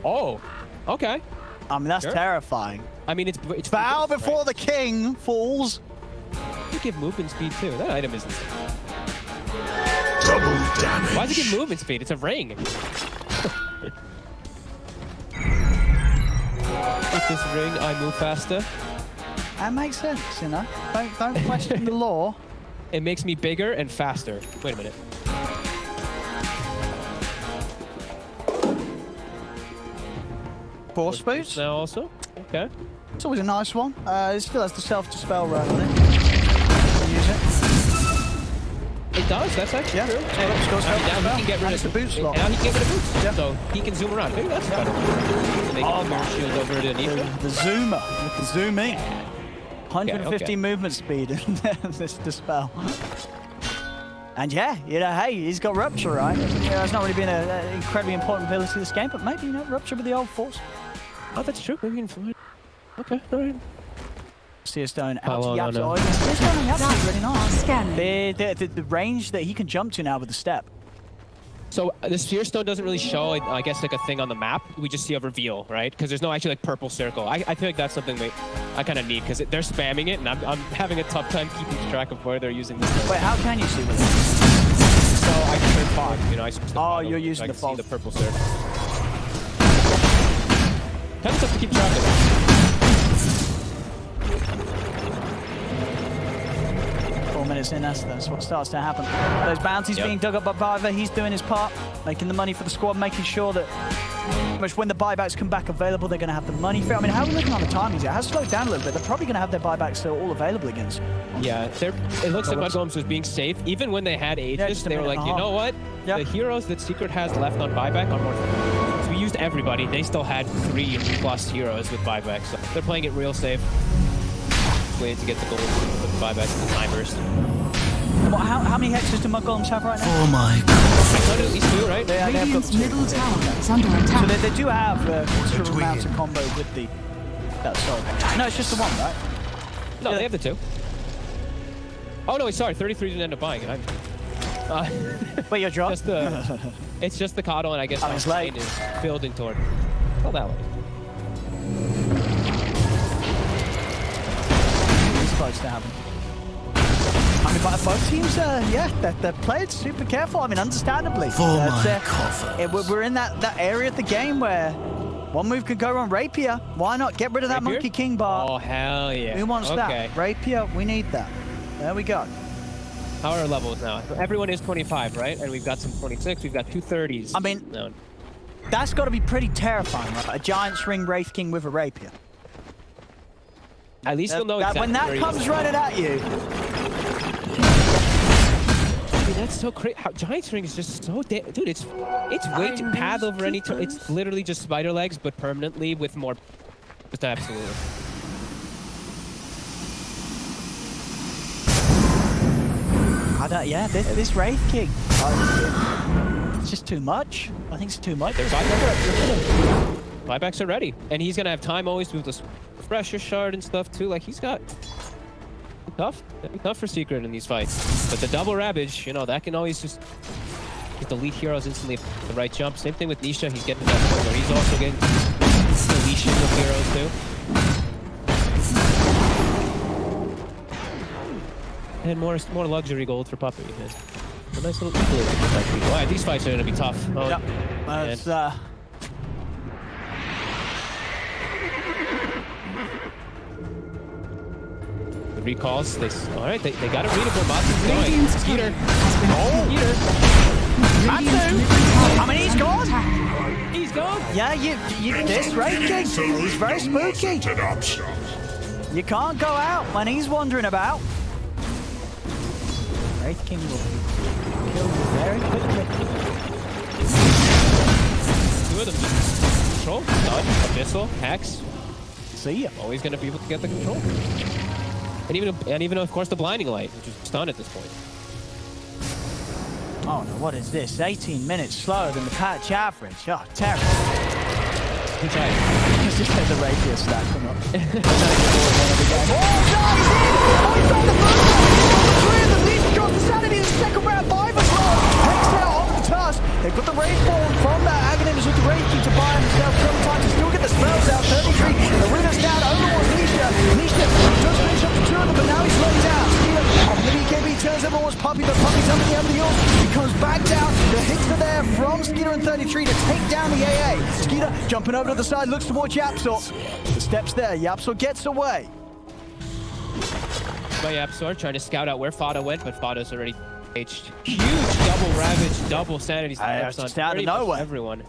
Oh, Okay. I mean, that's Sure. terrifying. I mean, it's Bow right? before the king falls. You give movement speed too. That item isn't. Double damage. Why does it give movement speed? It's a ring. With this ring, I move faster. That makes sense, you know. Don't question the law. It makes me bigger and faster. Wait a minute. Force boots. Now also. Okay. It's always a nice one. It still has the self-dispel run on it. Use it. It does. That's actually true. Yeah, it's got Now he self-dispel. can get rid And of it's a boot slot. Now he can get rid of boots. Yeah. So he can zoom around. Maybe that's better. Make Oh the my. shield over to Nisha. The zoomer with the zooming. 150 okay. movement speed in this dispel. And yeah, you know, hey, he's got Rupture, right? You know, it's not really been an incredibly important ability of this game, but maybe, you know, Rupture with the old force. Oh, that's true. Maybe you can fly. Okay, all right. Seer Stone How out to long the on absolute. a- Oh, the Seer Stone on the absolute is really nice. Scanning. The range that he can jump to now with the step. So the Sphere Stone doesn't really show, I guess, like a thing on the map. We just see a reveal, right? Because there's no actually like purple circle. I feel like that's something I kind of need because they're spamming it, and I'm having a tough time keeping track of where they're using this. Wait, how can you see with it? So I turn fog, you know, I switch the Oh, fog you're over using so I the can fog. see the purple circle. Kind of tough to keep track of. 4 minutes in, that's what starts to happen. Those bounties Yep. being dug up by Viver, he's doing his part, making the money for the squad, making sure that pretty much when the buybacks come back available, they're going to have the money for it. I mean, how are we looking on the timings? It has slowed down a little bit. They're probably going to have their buybacks all available against. Yeah, it looks like Mudgolems was being safe. Even when they had Aegis, just a they were minute like, and a you know what? Yeah. The heroes that Secret has left on buyback are more. So we used everybody. They still had 3+ heroes with buyback. So they're playing it real safe. Just waiting to get the gold with the buybacks and the timers. Well, how many hexes do Mudgolems have right now? Oh my god. I counted at least 2, right? They have got Radiant's 2. middle tower is under So attack. they do have considerable amounts of combo with the... That's all. No, it's just the one, right? No, they have the 2. Oh no, sorry, 33 didn't end up buying it. Wait, your drop? Just the, it's just the Coddle, and I guess Oh, it's late. is building toward. Oh, that way. It's supposed to happen. I mean, but both teams, yeah, they're playing super careful. I mean, understandably. For my coffers. We're in that area of the game where one move could go on Rapier. Why not get rid of that Rapier? Monkey King bar? Oh, hell yeah. Who wants Okay. that? Rapier, we need that. There we go. How are our levels now? Everyone is 25, right? And we've got some 26. We've got 2 30s. I mean- No. That's got to be pretty terrifying, right? A Giant's Ring Wraith King with a Rapier. At least you'll know exactly when that where he comes is. running at you, I mean, that's so crazy. Giant's Ring is just so dude, it's way too path over any turn. It's literally just spider legs, but permanently with more. Just absolutely. yeah, this Wraith King, it's just too much. I think it's too much. There's buybacks are ready, and he's gonna have time always with this refresher shard and stuff too. Like he's got tough. It'd be tough for Secret in these fights. But the double Ravage, you know, that can always just delete heroes instantly at the right jump. Same thing with Nisha. He's getting to that point where he's also getting deletion of heroes too. And more luxury gold for Puppy. A nice little equilibrium. All right, these fights are gonna be tough. Oh, Yep. That's, man. The recalls, all right, they got a readable. Matsu's going. Radiant's Skiter. turret has been Skiter. Radiant's middle tower I mean, he's is under gone. attack. He's gone. Yeah, this Wraith King, he's very spooky. You can't go out when he's wandering about. Wraith King will be killed very quickly. 2 of them. Control, dodge, abyssal, hex. See ya. Always gonna be able to get the control. And even of course the blinding light, which is stun at this point. Oh no, what is this? 18 minutes slower than the patch average. Oh, terrible. He tried. Let's just let the Rapier stack come up. Oh, no, he's in! Oh, he's on the first one! Three of them, these drops the sanity, the second round, 5 as well. Takes out on the tusk. They've got the Wraith Ball from that Aghanims with the Wraith King to buy himself sometimes to still get the spell Jumping over to the side, looks towards Yapsor. The steps there, Yapsor gets away. By Yapsor trying to scout out where Fada went, but Fada's already aged. Huge double ravage, double sanity steps on just out of pretty much nowhere. everyone.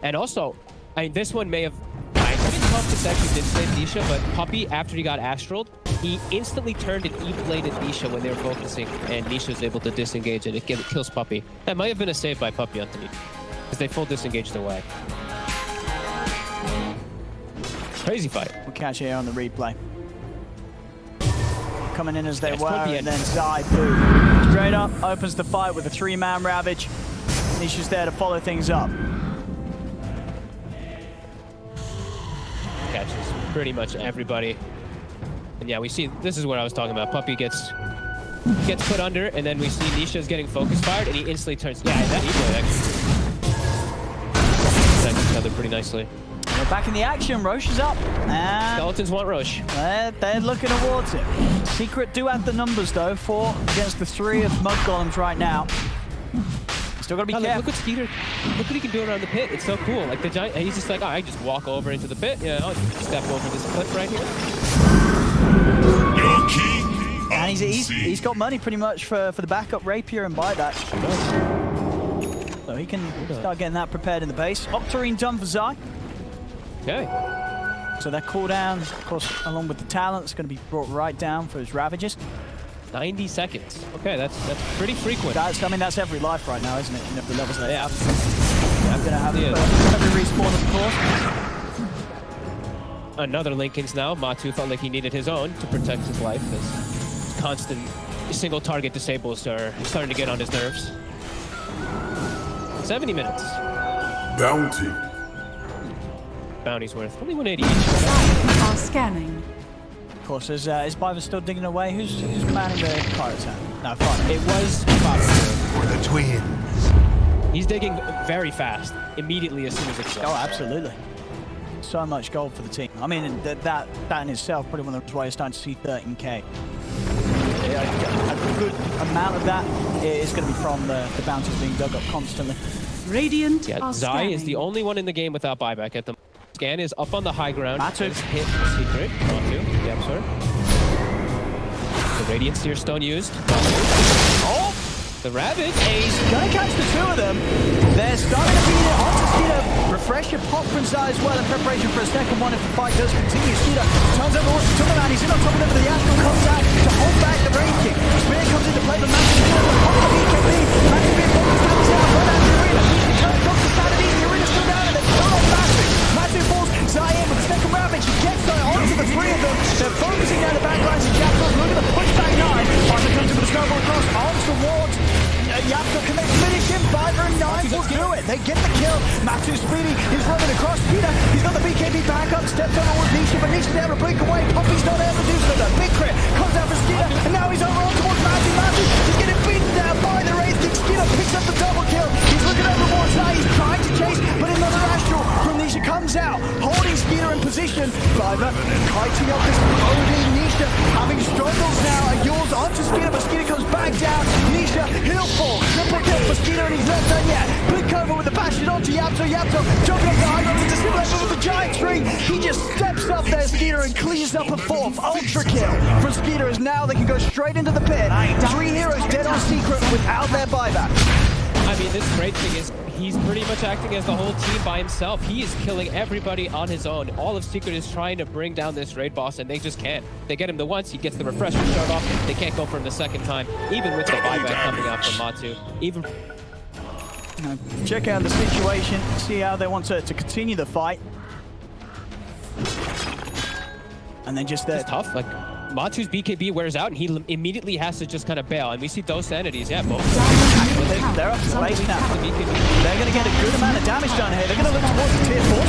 And also, I mean, this one may have. I couldn't tell if this actually did save Nisha, but Puppey, after he got astraled, he instantly turned and E-bladed Nisha when they were focusing, and Nisha was able to disengage, and it kills Puppey. That might have been a save by Puppey, Anthony, because they full disengaged away. Crazy fight. We'll catch here on the replay. Coming in as they Yes, were, toward the and end. then Zai, boom. Straight up, opens the fight with a 3-man Ravage. Nisha's there to follow things up. Catches pretty much everybody. And yeah, we see, this is what I was talking about. Puppey gets put under, and then we see Nisha's getting focus fired, and he instantly turns. Yeah, that E-blade actually protects each other pretty nicely. We're back in the action. Roche is up. And Skeletons want Roche. they're looking towards it. Secret do have the numbers, though. 4 against the 3 of Mud Golems right now. Still gotta be careful. Look what Skiter, look what he can do around the pit. It's so cool. Like the giant, he's just like, oh, I just walk over into the pit. Yeah, I'll step over this cliff right here. Your king. And he's got money pretty much for the backup rapier and buyback. So he can start getting that prepared in the base. Octarine done for Zai. Okay. So that cooldown, of course, along with the talent, is going to be brought right down for his Ravages. 90 seconds. Okay, that's pretty frequent. I mean, that's every life right now, isn't it? You know, the levels they have. Yeah. I'm going to have every respawn, of course. Another Linkens now. Matu felt like he needed his own to protect his life, as constant single target disables are starting to get on his nerves. 70 minutes. Bounty. Bounty's worth only 180 each. Are scanning. Of course, is Biver still digging away? Who's commanding the pirates hand? No, fine. It was Fada. For the twins. He's digging very fast, immediately as soon as it goes. Oh, absolutely. So much gold for the team. I mean, that in itself, probably one of the why you're starting to see 13k. Yeah, a good amount of that is going to be from the bounties being dug up constantly. Radiant Yeah, are Zai scanning. is the only one in the game without buyback at the moment. Scan is up on the high ground. Matu. Has hit the secret. Matu. Yep, sir. The Radiant Seer Stone used. Oh! The Ravage. He's going to catch the 2 of them. They're starting to beat it onto Skiter. Refresher pop from Zai as well in preparation for a second one if the fight does continue. Skiter turns over towards the Tumberman. He's in on top of them, but the Astral comes out to hold back the Wraith King. Spear comes into play, but Matu Skiter on the BKB. Matu being focused out, down, run out the arena. He turns off the sanity. The arena's still down, and they pull off Matu. Matu falls Zai in with the second Ravage. He gets Zai onto the 3 of them. They're focusing down the backlines and Yapsor. Look at the pushback 9. Arthur comes in with a snowball across, arms towards Yapsor. Can they finish him? 5 and 9 will do it. They get the kill. Matu speedy. He's running across Skiter. He's got the BKB back up. Steps on towards Nisha, but Nisha's able to blink away. Puppey's not able to do so. The big crit comes out for Skiter, and now he's over on towards Matu. Matu is getting beaten down by the Wraith King. Skiter picks up the double kill. He's looking over towards Zai. He's trying to chase, but another Astral from Nisha comes out, holding Skiter in position. Biver kiting up this loading Nisha, having struggles now. Yours onto Skiter, but Skiter comes back down. Nisha, he'll fall. Triple kill for Skiter, and he's not done yet. Blink over with the bastion onto Yapsor. Yapsor jumping up the high ground into similar with the giant tree. He just steps up there, Skiter, and cleans up a 4th. Ultra kill for Skiter, as now they can go straight into the pit. 3 heroes dead on secret without their buyback. I mean, this great thing is he's pretty much acting as the whole team by himself. He is killing everybody on his own. All of Secret is trying to bring down this raid boss, and they just can't. They get him the once, he gets the refresher shut off. They can't go for him the second time, even with the buyback coming out from Matu. Even Check out the situation, see how they want to continue the fight. And then just it's tough. Like Matu's BKB wears out, and he immediately has to just kind of bail. And we see those sanities. Yeah, both. They're up to base now. They're going to get a good amount of damage done here. They're going to look towards the tier 4